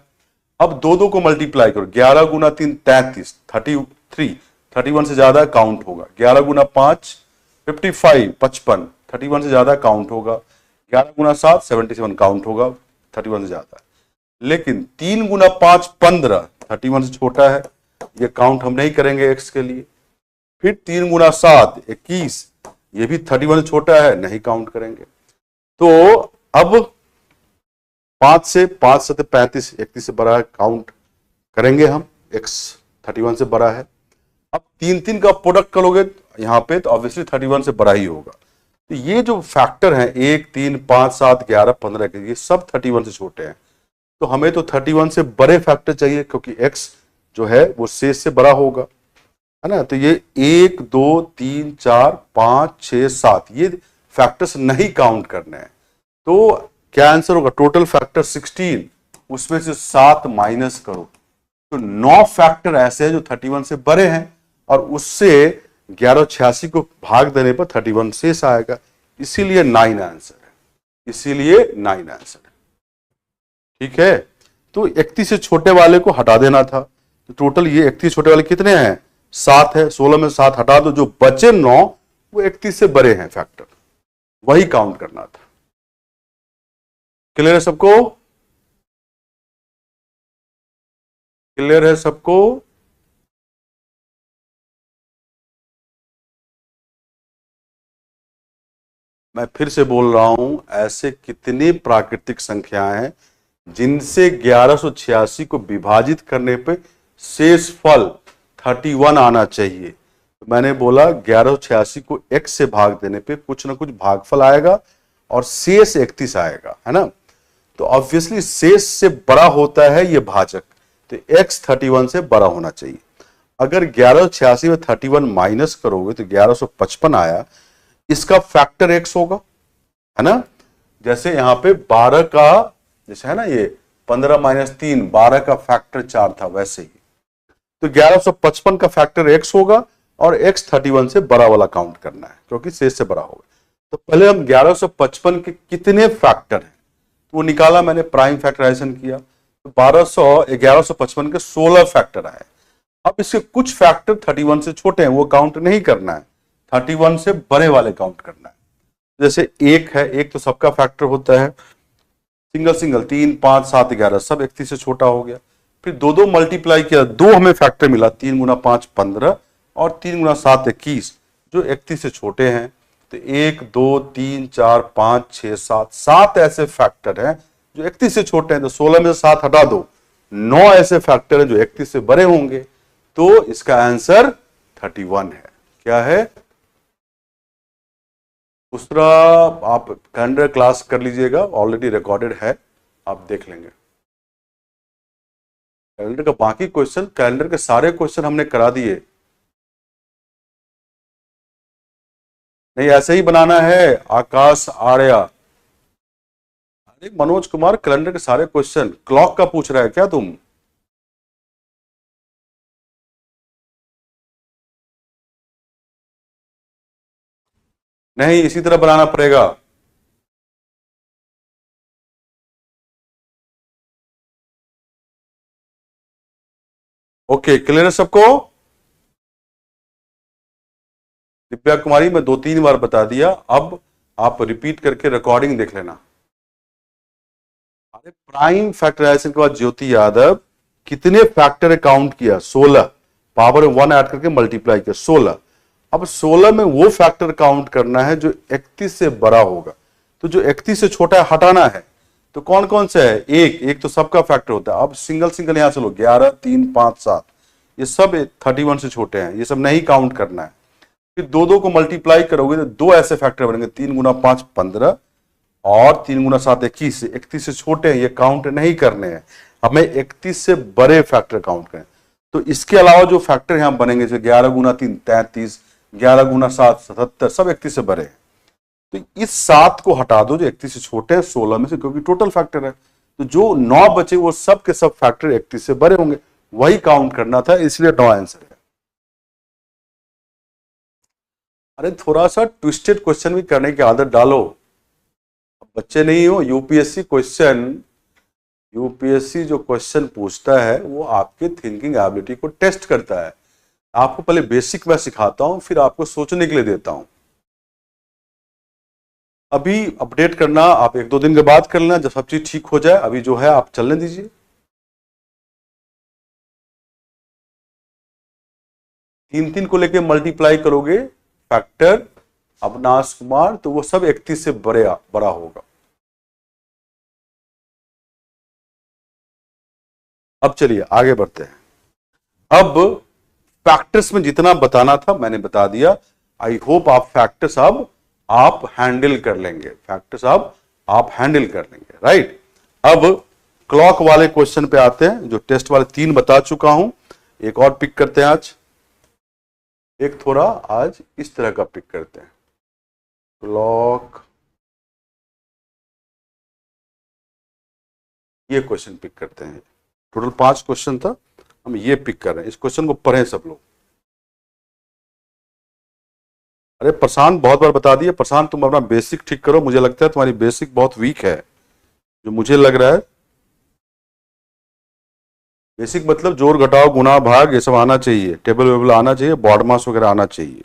अब दो दो को मल्टीप्लाई करो, 11 गुना 3 33, 33 31 से ज्यादा काउंट होगा। 11 गुना 5 55 55, 31 से ज्यादा काउंट होगा। 11 गुना 7 77 काउंट होगा, 31 से ज्यादा। लेकिन 3 गुना 5 15, 31 से छोटा है, ये काउंट हम नहीं करेंगे x के लिए। फिर 3 गुना 7 21, ये भी 31 से छोटा है, नहीं काउंट करेंगे। तो अब 5 से 5 7 35, 31 से बड़ा है, काउंट करेंगे हम, x 31 से बड़ा है। अब 3 3 का प्रोडक्ट करोगे यहाँ पे तो ऑब्वियसली 31 से बड़ा ही होगा। तो ये जो फैक्टर हैं 1 3 5 7 11 15 के, ये सब 31 से छोटे हैं। तो हमें तो 31 से बड़े फैक्टर चाहिए, क्योंकि x जो है वो शेष से बड़ा होगा, है ना। तो ये 1 2 3 4 5 6 7, ये फैक्टर्स नहीं काउंट करने हैं। तो क्या आंसर होगा, टोटल फैक्टर 16, उसमें से 7 माइनस करो, तो 9 फैक्टर ऐसे हैं जो 31 से बड़े हैं, और उससे 1186 को भाग देने पर 31 शेष आएगा, इसीलिए 9 आंसर है, इसीलिए 9 आंसर है। ठीक है, तो 31 से छोटे वाले को हटा देना था, तो टोटल ये 31 छोटे वाले कितने हैं, 7 है। 16 में 7 हटा दो, जो बचे 9 वो 31 से बड़े हैं फैक्टर, वही काउंट करना था। क्लियर है सबको, क्लियर है सबको? मैं फिर से बोल रहा हूं, ऐसे कितनी प्राकृतिक संख्याएं हैं जिनसे 1186 को विभाजित करने पे शेष फल 31 आना चाहिए। तो मैंने बोला 1186 को x से भाग देने पे कुछ ना कुछ भागफल आएगा और शेष 31 आएगा, है ना। तो ऑब्वियसली शेष से बड़ा होता है ये भाजक, तो x 31 से बड़ा होना चाहिए। अगर 1186 में 31 माइनस करोगे तो 1155 आया, इसका फैक्टर x होगा, है ना। जैसे यहां पे 12 का, जैसे है ना ये 15 माइनस 3, 12 का फैक्टर 4 था, वैसे ही तो 1155 का फैक्टर x होगा, और x 31 से बड़ा वाला काउंट करना है, क्योंकि शेष से बड़ा होगा। तो पहले हम 1155 के कितने फैक्टर हैं तो वो निकाला, मैंने प्राइम फैक्टराइजेशन किया, तो 1155 के 16 फैक्टर आए। अब इसके कुछ फैक्टर 31 से छोटे हैं, वो काउंट नहीं करना है, 31 से बड़े वाले काउंट करना है। जैसे 1 है, 1 तो सबका फैक्टर होता है, सिंगल सिंगल 3 5 7 11, सब 31 से छोटा हो गया। फिर दो दो मल्टीप्लाई किया, 2 हमें फैक्टर मिला, 3 गुना 5 15 और 3 गुना 7 21, जो 31 से छोटे हैं। तो 1 2 3 4 5 6 7, 7 ऐसे फैक्टर हैं जो 31 से छोटे हैं। तो 16 में से 7 हटा दो, 9 ऐसे फैक्टर हैं जो 31 से बड़े होंगे। तो इसका आंसर 31 है। क्या है? दूसरा आप कैलेंडर क्लास कर लीजिएगा, ऑलरेडी रिकॉर्डेड है, आप देख लेंगे। कैलेंडर का बाकी क्वेश्चन, कैलेंडर के सारे क्वेश्चन हमने करा दिए। नहीं ऐसे ही बनाना है, आकाश आर्या। अरे मनोज कुमार, कैलेंडर के सारे क्वेश्चन, क्लॉक का पूछ रहा है क्या तुम? नहीं, इसी तरह बनाना पड़ेगा। ओके, क्लियर है सबको? दिव्या कुमारी, मैं 2-3 बार बता दिया, अब आप रिपीट करके रिकॉर्डिंग देख लेना। अरे प्राइम फैक्टराइजेशन के बाद ज्योति यादव कितने फैक्टर काउंट किया? 16, पावर 1 ऐड करके मल्टीप्लाई किया, 16। अब 16 में वो फैक्टर काउंट करना है जो 31 से बड़ा होगा। तो जो 31 से छोटा है हटाना है, तो कौन कौन सा है? एक तो सबका फैक्टर होता है। अब सिंगल सिंगल यहां से लो, 11 3 5 7, ये सब 31 से छोटे हैं, ये सब नहीं काउंट करना है। फिर दो दो को मल्टीप्लाई करोगे तो 2 ऐसे फैक्टर बनेंगे, 3 गुना 5 15 और 3 गुना 7 21। 31 से छोटे हैं, ये काउंट नहीं करने हैं, हमें 31 से बड़े फैक्टर काउंट करें। तो इसके अलावा जो फैक्टर यहां बनेंगे, जैसे 11 गुना 3 33, 11 गुना 7 77, सब 31 से बड़े हैं। तो इस 7 को हटा दो जो 31 से छोटे हैं 16 में से, क्योंकि टोटल फैक्टर है। तो जो 9 बचे वो सब के सब फैक्टर 31 से बड़े होंगे, वही काउंट करना था, इसलिए 9 आंसर है। अरे थोड़ा सा ट्विस्टेड क्वेश्चन भी करने की आदत डालो, बच्चे नहीं हो। यूपीएससी जो क्वेश्चन पूछता है वो आपके थिंकिंग एबिलिटी को टेस्ट करता है। आपको पहले बेसिक मैं सिखाता हूं, फिर आपको सोचने के लिए देता हूं। अभी अपडेट करना आप 1-2 दिन के बाद कर लेना, जब सब चीज ठीक हो जाए। अभी जो है आप चलने दीजिए। 3-3 को लेके मल्टीप्लाई करोगे फैक्टर अविनाश कुमार, तो वो सब 31 से बड़ा होगा। अब चलिए आगे बढ़ते हैं। अब फैक्टर्स में जितना बताना था मैंने बता दिया। आई होप आप फैक्टर्स अब आप हैंडल कर लेंगे, राइट। अब क्लॉक वाले क्वेश्चन पे आते हैं, जो टेस्ट वाले 3 बता चुका हूं। एक और पिक करते हैं आज, एक थोड़ा आज इस तरह का पिक करते हैं। क्लॉक, ये क्वेश्चन पिक करते हैं। टोटल 5 क्वेश्चन था, हम ये पिक कर रहे हैं। इस क्वेश्चन को पढ़ें सब लोग। अरे प्रशांत बहुत बार बता दिया। प्रशांत तुम अपना बेसिक ठीक करो, मुझे लगता है तुम्हारी बेसिक बहुत वीक है, जो मुझे लग रहा है। बेसिक मतलब जोड़ घटाव गुणा भाग ये सब आना चाहिए, टेबल वेबल आना चाहिए, बॉड मास वगैरह आना चाहिए।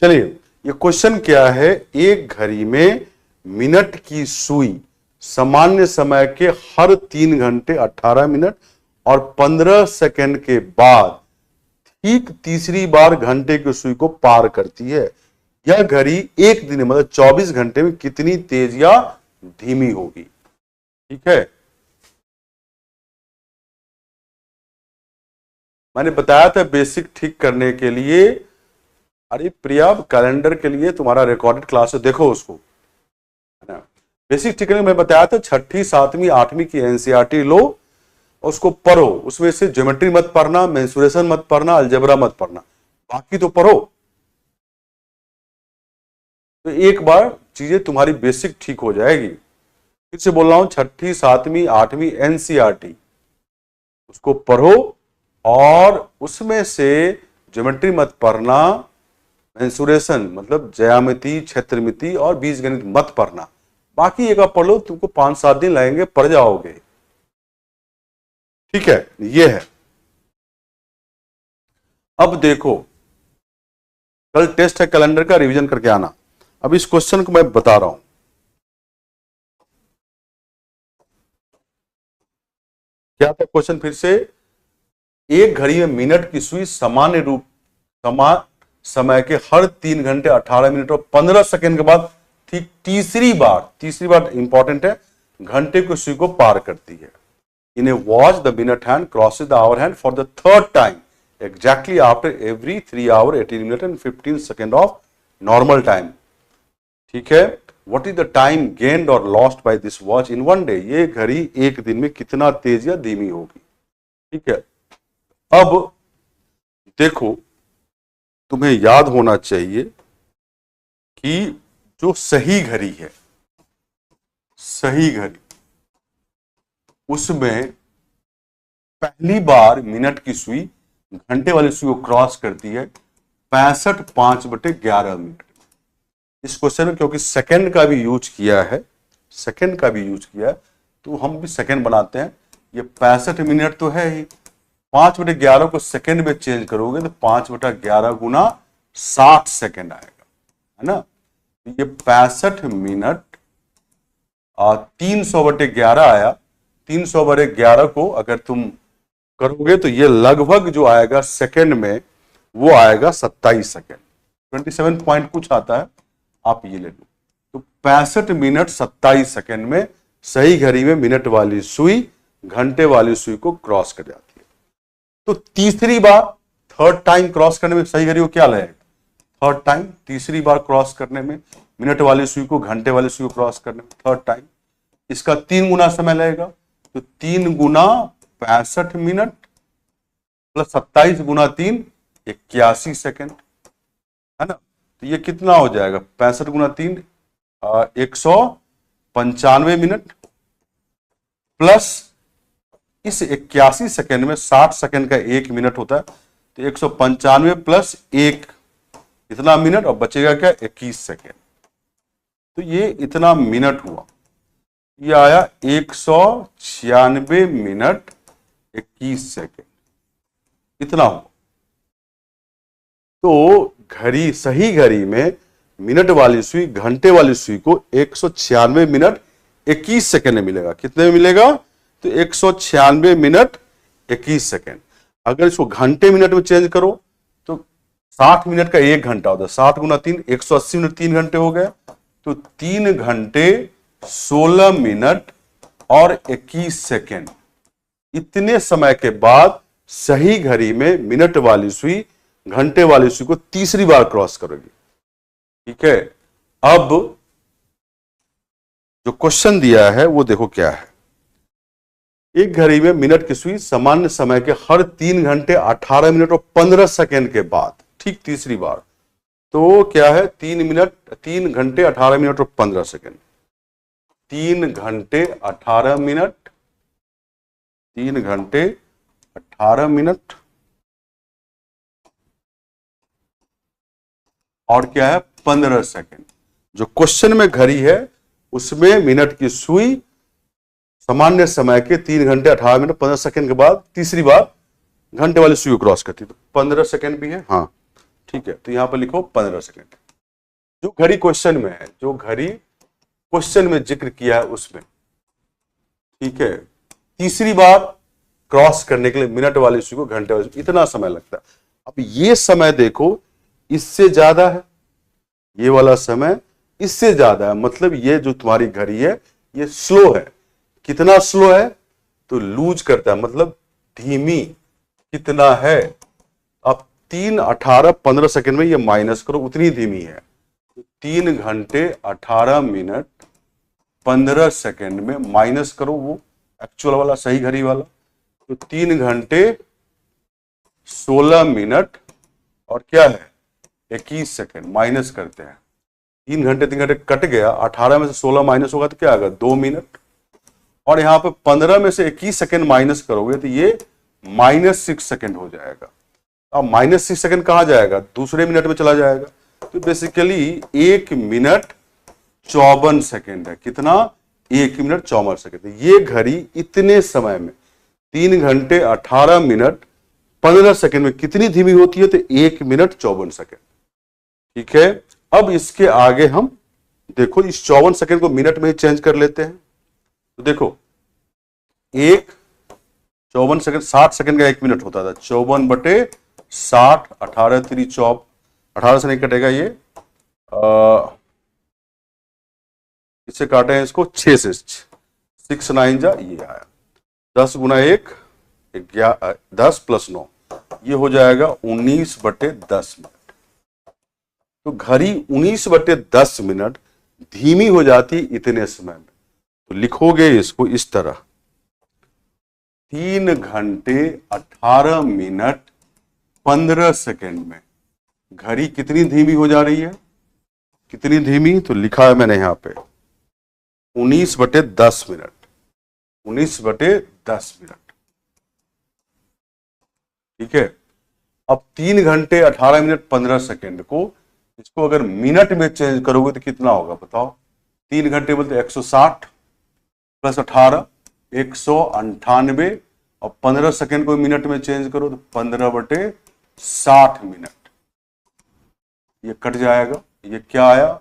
चलिए ये क्वेश्चन क्या है। एक घड़ी में मिनट की सुई सामान्य समय के हर 3 घंटे 18 मिनट और 15 सेकंड के बाद ठीक तीसरी बार घंटे की सुई को पार करती है। यह घड़ी एक दिन मतलब 24 घंटे में कितनी तेज या धीमी होगी। ठीक है, मैंने बताया था बेसिक ठीक करने के लिए। अरे प्रिया, कैलेंडर के लिए तुम्हारा रिकॉर्डेड क्लास है, देखो उसको, है ना। बेसिक ठीक करने में मैं बताया था 6ठी 7वीं 8वीं की एनसीईआरटी लो, उसको पढ़ो। उसमें से ज्योमेट्री मत पढ़ना, मेंसुरेशन मत पढ़ना, अलजेब्रा मत पढ़ना, बाकी तो पढ़ो। तो एक बार चीजें तुम्हारी बेसिक ठीक हो जाएगी। फिर से बोल रहा हूं, 6ठी 7वीं 8वीं एनसीईआरटी उसको पढ़ो, और उसमें से ज्योमेट्री मत पढ़ना, मेंसुरेशन मतलब ज्यामिति, क्षेत्रमिति और बीजगणित मत पढ़ना। बाकी एक बार पढ़ लो, तुमको 5-7 दिन लगेंगे, पढ़ जाओगे। ठीक है, ये है। अब देखो, कल टेस्ट है कैलेंडर का, रिवीजन करके आना। अब इस क्वेश्चन को मैं बता रहा हूं। क्या था क्वेश्चन फिर से। एक घड़ी में मिनट की सुई समान समय के हर 3 घंटे 18 मिनट और 15 सेकंड के बाद ठीक तीसरी बार इंपॉर्टेंट है, घंटे की सुई को पार करती है। In a watch the minute hand crosses the hour hand for the 3rd time exactly after every 3 hour 18 minute and 15 second of normal time. ठीक है, what is the time gained और lost by this watch in 1 day. ये घड़ी एक दिन में कितना तेज या धीमी होगी। ठीक है, अब देखो, तुम्हें याद होना चाहिए कि जो सही घड़ी है, सही घड़ी, उसमें पहली बार मिनट की सुई घंटे वाली सुई को क्रॉस करती है 65 5/11 मिनट। इस क्वेश्चन में क्योंकि सेकंड का भी यूज किया है, तो हम भी सेकंड बनाते हैं। ये 65 मिनट तो है ही, 5/11 को सेकंड में चेंज करोगे तो 5/11 गुना 60 सेकंड आएगा, है ना। ये 65 मिनट 300/11 आया। 300/11 को अगर तुम करोगे तो ये लगभग जो आएगा सेकंड में, वो आएगा 27 सेकंड, 27 पॉइंट कुछ आता है, आप ये ले लो। तो 65 मिनट 27 सेकंड में सही घड़ी में मिनट वाली सुई घंटे वाली सुई को क्रॉस कर जाती है। तो तीसरी बार थर्ड टाइम क्रॉस करने में सही घड़ी को क्या लगेगा? थर्ड टाइम, तीसरी बार क्रॉस करने में, मिनट वाली सुई को घंटे वाली सुई को क्रॉस करने में थर्ड टाइम, इसका 3 गुना समय लगेगा। तो 3 गुना 65 मिनट प्लस 27 गुना 3 81 सेकेंड, है ना। तो ये कितना हो जाएगा? 65 गुना 3 195 मिनट प्लस इस 81 सेकेंड में 60 सेकेंड का 1 मिनट होता है, तो 195 प्लस 1 इतना मिनट, और बचेगा क्या? 21 सेकेंड। तो ये इतना मिनट हुआ, ये आया 196 मिनट 21 सेकेंड, इतना हुआ। तो घड़ी, सही घड़ी में मिनट वाली सुई घंटे वाली सुई को 196 मिनट 21 सेकेंड में मिलेगा। कितने में मिलेगा? तो 196 मिनट 21 सेकेंड। अगर इसको घंटे मिनट में चेंज करो तो 60 मिनट का 1 घंटा होता है, 60 गुना 3 180 मिनट 3 घंटे हो गए, तो 3 घंटे 16 मिनट और 21 सेकेंड। इतने समय के बाद सही घड़ी में मिनट वाली सुई घंटे वाली सुई को तीसरी बार क्रॉस करोगी। ठीक है, अब जो क्वेश्चन दिया है वो देखो क्या है। एक घड़ी में मिनट की सुई सामान्य समय के हर 3 घंटे 18 मिनट और 15 सेकेंड के बाद ठीक तीसरी बार, तो क्या है? 3 घंटे 18 मिनट और 15 सेकेंड, 3 घंटे 18 मिनट, 3 घंटे 18 मिनट और क्या है? 15 सेकेंड। जो क्वेश्चन में घड़ी है उसमें मिनट की सुई सामान्य समय के 3 घंटे 18 मिनट 15 सेकेंड के बाद तीसरी बार घंटे वाली सुई को क्रॉस करती है, तो 15 सेकेंड भी है। हाँ ठीक है, तो यहां पर लिखो 15 सेकेंड। जो घड़ी क्वेश्चन में है, जो घड़ी क्वेश्चन में जिक्र किया है उसमें, ठीक है, तीसरी बार क्रॉस करने के लिए मिनट वाली सुई को घंटे वाली सुई इतना समय लगता है। अब ये समय देखो इससे ज्यादा है, ये वाला समय इससे ज्यादा है, मतलब ये जो तुम्हारी घड़ी है ये स्लो है। कितना स्लो है? तो लूज करता है, मतलब धीमी कितना है। अब 3 18 15 सेकेंड में ये माइनस करो, उतनी धीमी है। 3 घंटे 18 मिनट 15 सेकेंड में माइनस करो वो एक्चुअल वाला सही घड़ी वाला, तो 3 घंटे 16 मिनट और क्या है? 21 सेकेंड। माइनस करते हैं, 3 घंटे 3 घंटे कट गया, 18 में से 16 माइनस होगा तो क्या आएगा? 2 मिनट। और यहां पे 15 में से 21 सेकेंड माइनस करोगे तो ये -6 सेकेंड हो जाएगा। अब -6 सेकेंड कहां जाएगा? दूसरे मिनट में चला जाएगा। तो बेसिकली 1 मिनट 54 सेकेंड है। कितना? 1 मिनट 54 सेकेंड। ये घड़ी इतने समय में 3 घंटे 18 मिनट 15 सेकेंड में कितनी धीमी होती है? तो 1 मिनट 54 सेकेंड। ठीक है, अब इसके आगे हम देखो इस 54 सेकेंड को मिनट में ही चेंज कर लेते हैं। तो देखो 54 सेकेंड 60 सेकेंड का 1 मिनट होता था, 54 बटे 60, 18 3 24, 18 से नहीं कटेगा ये, इससे काटे हैं इसको 6 से, 6 9 जा, ये आया 10 गुना 1 10 प्लस 9, ये हो जाएगा 19 बटे 10 मिनट। तो घड़ी 19 बटे 10 मिनट धीमी हो जाती इतने समय में। तो लिखोगे इसको इस तरह, 3 घंटे 18 मिनट 15 सेकेंड में घड़ी कितनी धीमी हो जा रही है? कितनी धीमी? तो लिखा है मैंने यहां पे 19 बटे 10 मिनट, 19 बटे 10 मिनट। ठीक है, अब 3 घंटे 18 मिनट 15 सेकेंड को इसको अगर मिनट में चेंज करोगे तो कितना होगा बताओ? 3 घंटे बोलते 160 प्लस 18 198, और 15 सेकेंड को मिनट में चेंज करो तो 15 बटे 60 मिनट, ये कट जाएगा। ये क्या आया?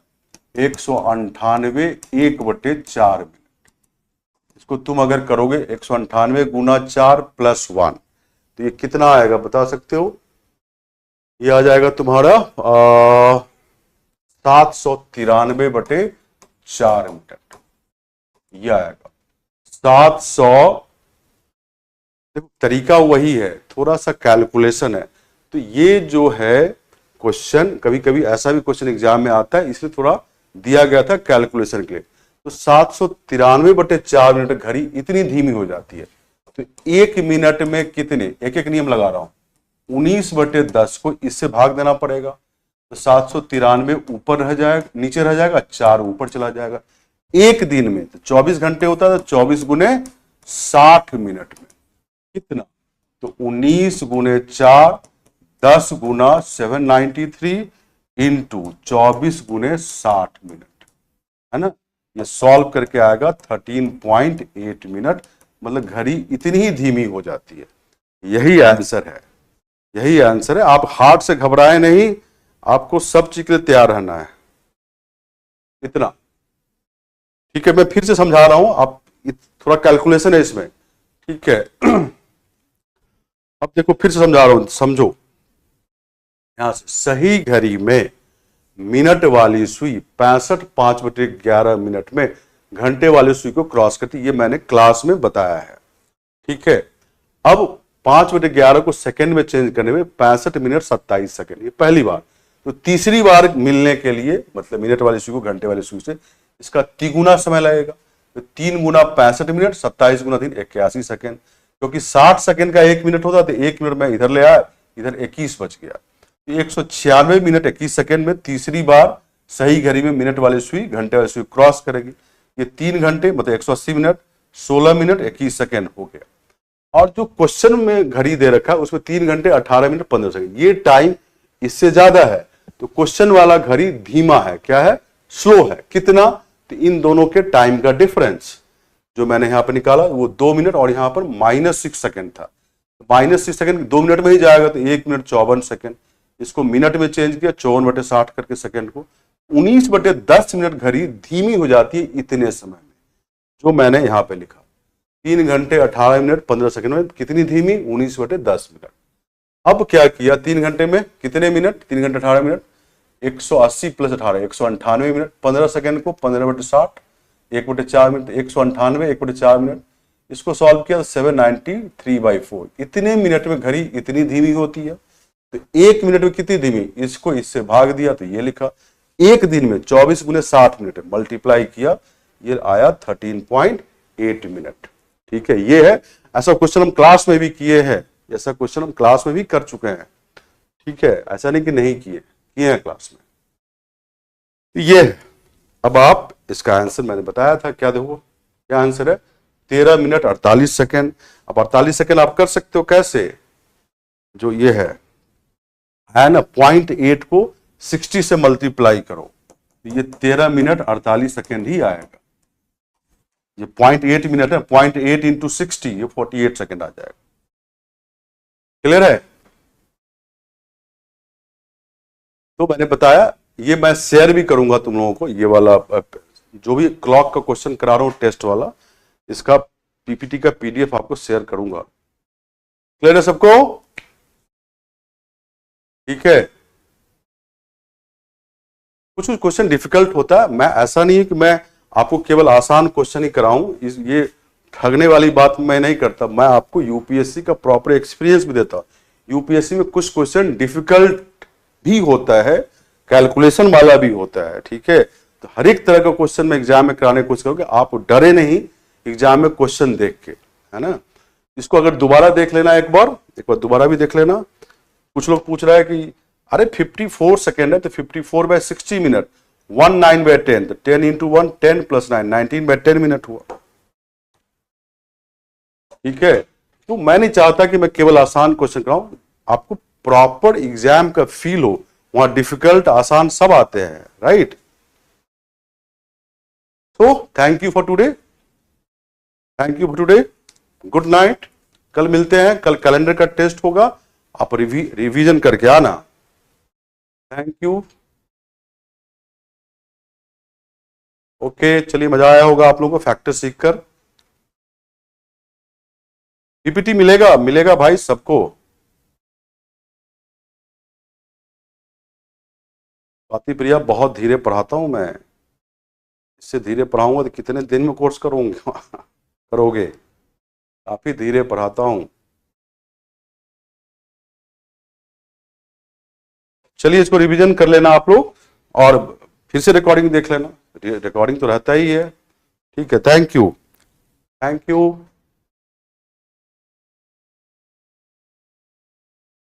198 1 बटे 4 मिनट। इसको तुम अगर करोगे 198 गुना 4 प्लस 1, तो ये कितना आएगा बता सकते हो? ये आ जाएगा तुम्हारा 793 बटे 4 मिनट, ये आएगा 700। देखो तरीका वही है, थोड़ा सा कैलकुलेशन है, तो ये जो है क्वेश्चन, कभी कभी ऐसा भी क्वेश्चन एग्जाम में आता है, इसलिए थोड़ा दिया गया था कैलकुलेशन के लिए। तो 793/4 मिनट घड़ी इतनी धीमी हो जाती है। तो 1 मिनट में कितने, एक एक नियम लगा रहा हूं, 19/10 को इससे भाग देना पड़ेगा। तो 793 ऊपर रह जाएगा, नीचे रह जाएगा, 4 ऊपर चला जाएगा। एक दिन में तो 24 घंटे होता है, तो 24 गुने 60 मिनट में कितना, तो 19 गुने 4, 10 गुना 793 इंटू 24 गुने 60 मिनट, है ना। ये सॉल्व करके आएगा 13.8 मिनट, मतलब घड़ी इतनी ही धीमी हो जाती है। यही आंसर है, यही आंसर है। आप हार्ट से घबराए नहीं, आपको सब चीज के लिए तैयार रहना है। इतना ठीक है, मैं फिर से समझा रहा हूं, आप थोड़ा कैलकुलेशन है इसमें, ठीक है। अब देखो फिर से समझा रहा हूं, समझो। यहां से सही घड़ी में मिनट वाली सुई 65 5/11 मिनट में घंटे वाली सुई को क्रॉस करती, ये मैंने क्लास में बताया है, ठीक है। अब 5/11 को सेकंड में चेंज करने में 65 मिनट 27 सेकंड, ये पहली बार। तो तीसरी बार मिलने के लिए, मतलब मिनट वाली सुई को घंटे वाली सुई से, इसका तिगुना समय लगेगा। तो 3 गुना 65 मिनट, 27 गुना 3 81 सेकंड, क्योंकि 60 सेकंड का 1 मिनट होता, तो 1 मिनट में इधर ले आया, इधर 21 बच गया। 196 मिनट 21 सेकंड में तीसरी बार सही घड़ी में मिनट वाली सुई घंटे वाली सुई क्रॉस करेगी। ये 3 घंटे मतलब 180 मिनट 16 मिनट 21 सेकंड हो गया। और जो क्वेश्चन में घड़ी दे रखा है उसमें 3 घंटे 18 मिनट 15 सेकंड, ये टाइम इससे ज्यादा है। तो क्वेश्चन वाला घड़ी धीमा है, क्या है, स्लो है। कितना, तो इन दोनों के टाइम का डिफरेंस जो मैंने यहां पर निकाला वो 2 मिनट और यहां पर -6 सेकंड था। -6 सेकंड 2 मिनट में ही जाएगा, तो 1 मिनट 54 सेकंड। इसको मिनट में चेंज किया 54/60 करके सेकंड को, 19/10 मिनट घड़ी धीमी हो जाती है इतने समय में, जो मैंने यहां पे लिखा। 3 घंटे 18 मिनट 15 सेकंड में कितनी धीमी, 19/10 मिनट। अब क्या किया, 3 घंटे में कितने मिनट, 3 घंटे 18 मिनट, 180 + 18 198 मिनट। 15 सेकंड को 15/60, 1/4 मिनट, 198 1/4 मिनट। इसको सॉल्व किया 793/4, इतने मिनट में घड़ी इतनी धीमी होती है। तो 1 मिनट में कितनी धीमी, इसको इससे भाग दिया तो ये लिखा। एक दिन में 24 गुने 60 मिनट मल्टीप्लाई किया, ये आया 13.8 मिनट, ठीक है। ये है, ऐसा क्वेश्चन हम क्लास में भी किए हैं, ऐसा क्वेश्चन हम क्लास में भी कर चुके हैं, ठीक है। ऐसा नहीं कि नहीं किए हैं क्लास में। ये अब आप इसका आंसर मैंने बताया था, क्या देखो क्या आंसर है, 13 मिनट 48 सेकंड। अब 48 सेकंड आप कर सकते हो कैसे, जो ये है ना, 0.8 को 60 से मल्टीप्लाई करो, तो ये 13 मिनट 48 सेकंड ही आएगा। ये 0.8 मिनट है, 0.8 इंटू 60, ये 48 सेकंड आ जाएगा। क्लियर है। तो मैंने बताया, ये मैं शेयर भी करूंगा तुम लोगों को, ये वाला जो भी क्लॉक का क्वेश्चन करा रहा हूं टेस्ट वाला, इसका पीपीटी का पीडीएफ आपको शेयर करूंगा। क्लियर है सबको, ठीक है। कुछ कुछ क्वेश्चन डिफिकल्ट होता है, मैं ऐसा नहीं है कि मैं आपको केवल आसान क्वेश्चन ही कराऊं, ये ठगने वाली बात मैं नहीं करता। मैं आपको यूपीएससी का प्रॉपर एक्सपीरियंस भी देता हूं। यूपीएससी में कुछ क्वेश्चन डिफिकल्ट भी होता है, कैलकुलेशन वाला भी होता है, ठीक है। तो हर एक तरह का क्वेश्चन में एग्जाम में कराने की कोशिश करोगे, आप डरे नहीं एग्जाम में क्वेश्चन देख के, है ना। इसको अगर दोबारा देख लेना, एक बार दोबारा भी देख लेना। कुछ लोग पूछ रहा है कि अरे 54 सेकेंड है, तो 54/60 मिनट 19/10, तो 10 इंटू 1 10 + 9 19/10 मिनट हुआ, ठीक है। तो मैं नहीं चाहता कि मैं केवल आसान क्वेश्चन कराऊं, आपको प्रॉपर एग्जाम का फील हो। वहां डिफिकल्ट आसान सब आते हैं, राइट। तो thank you for today, good night. कल मिलते हैं, कल कैलेंडर का टेस्ट होगा, आप रिवीजन करके आना। Thank you. ओके, चलिए, मजा आया होगा आप लोगों को फैक्टर सीखकर। पीपीटी मिलेगा भाई सबको। स्वाति प्रिया, बहुत धीरे पढ़ाता हूं मैं, इससे धीरे पढ़ाऊंगा तो कितने दिन में कोर्स करोगे। काफी धीरे पढ़ाता हूं। चलिए इसको रिवीजन कर लेना आप लोग और फिर से रिकॉर्डिंग देख लेना, रिकॉर्डिंग तो रहता ही है। ठीक है, थैंक यू।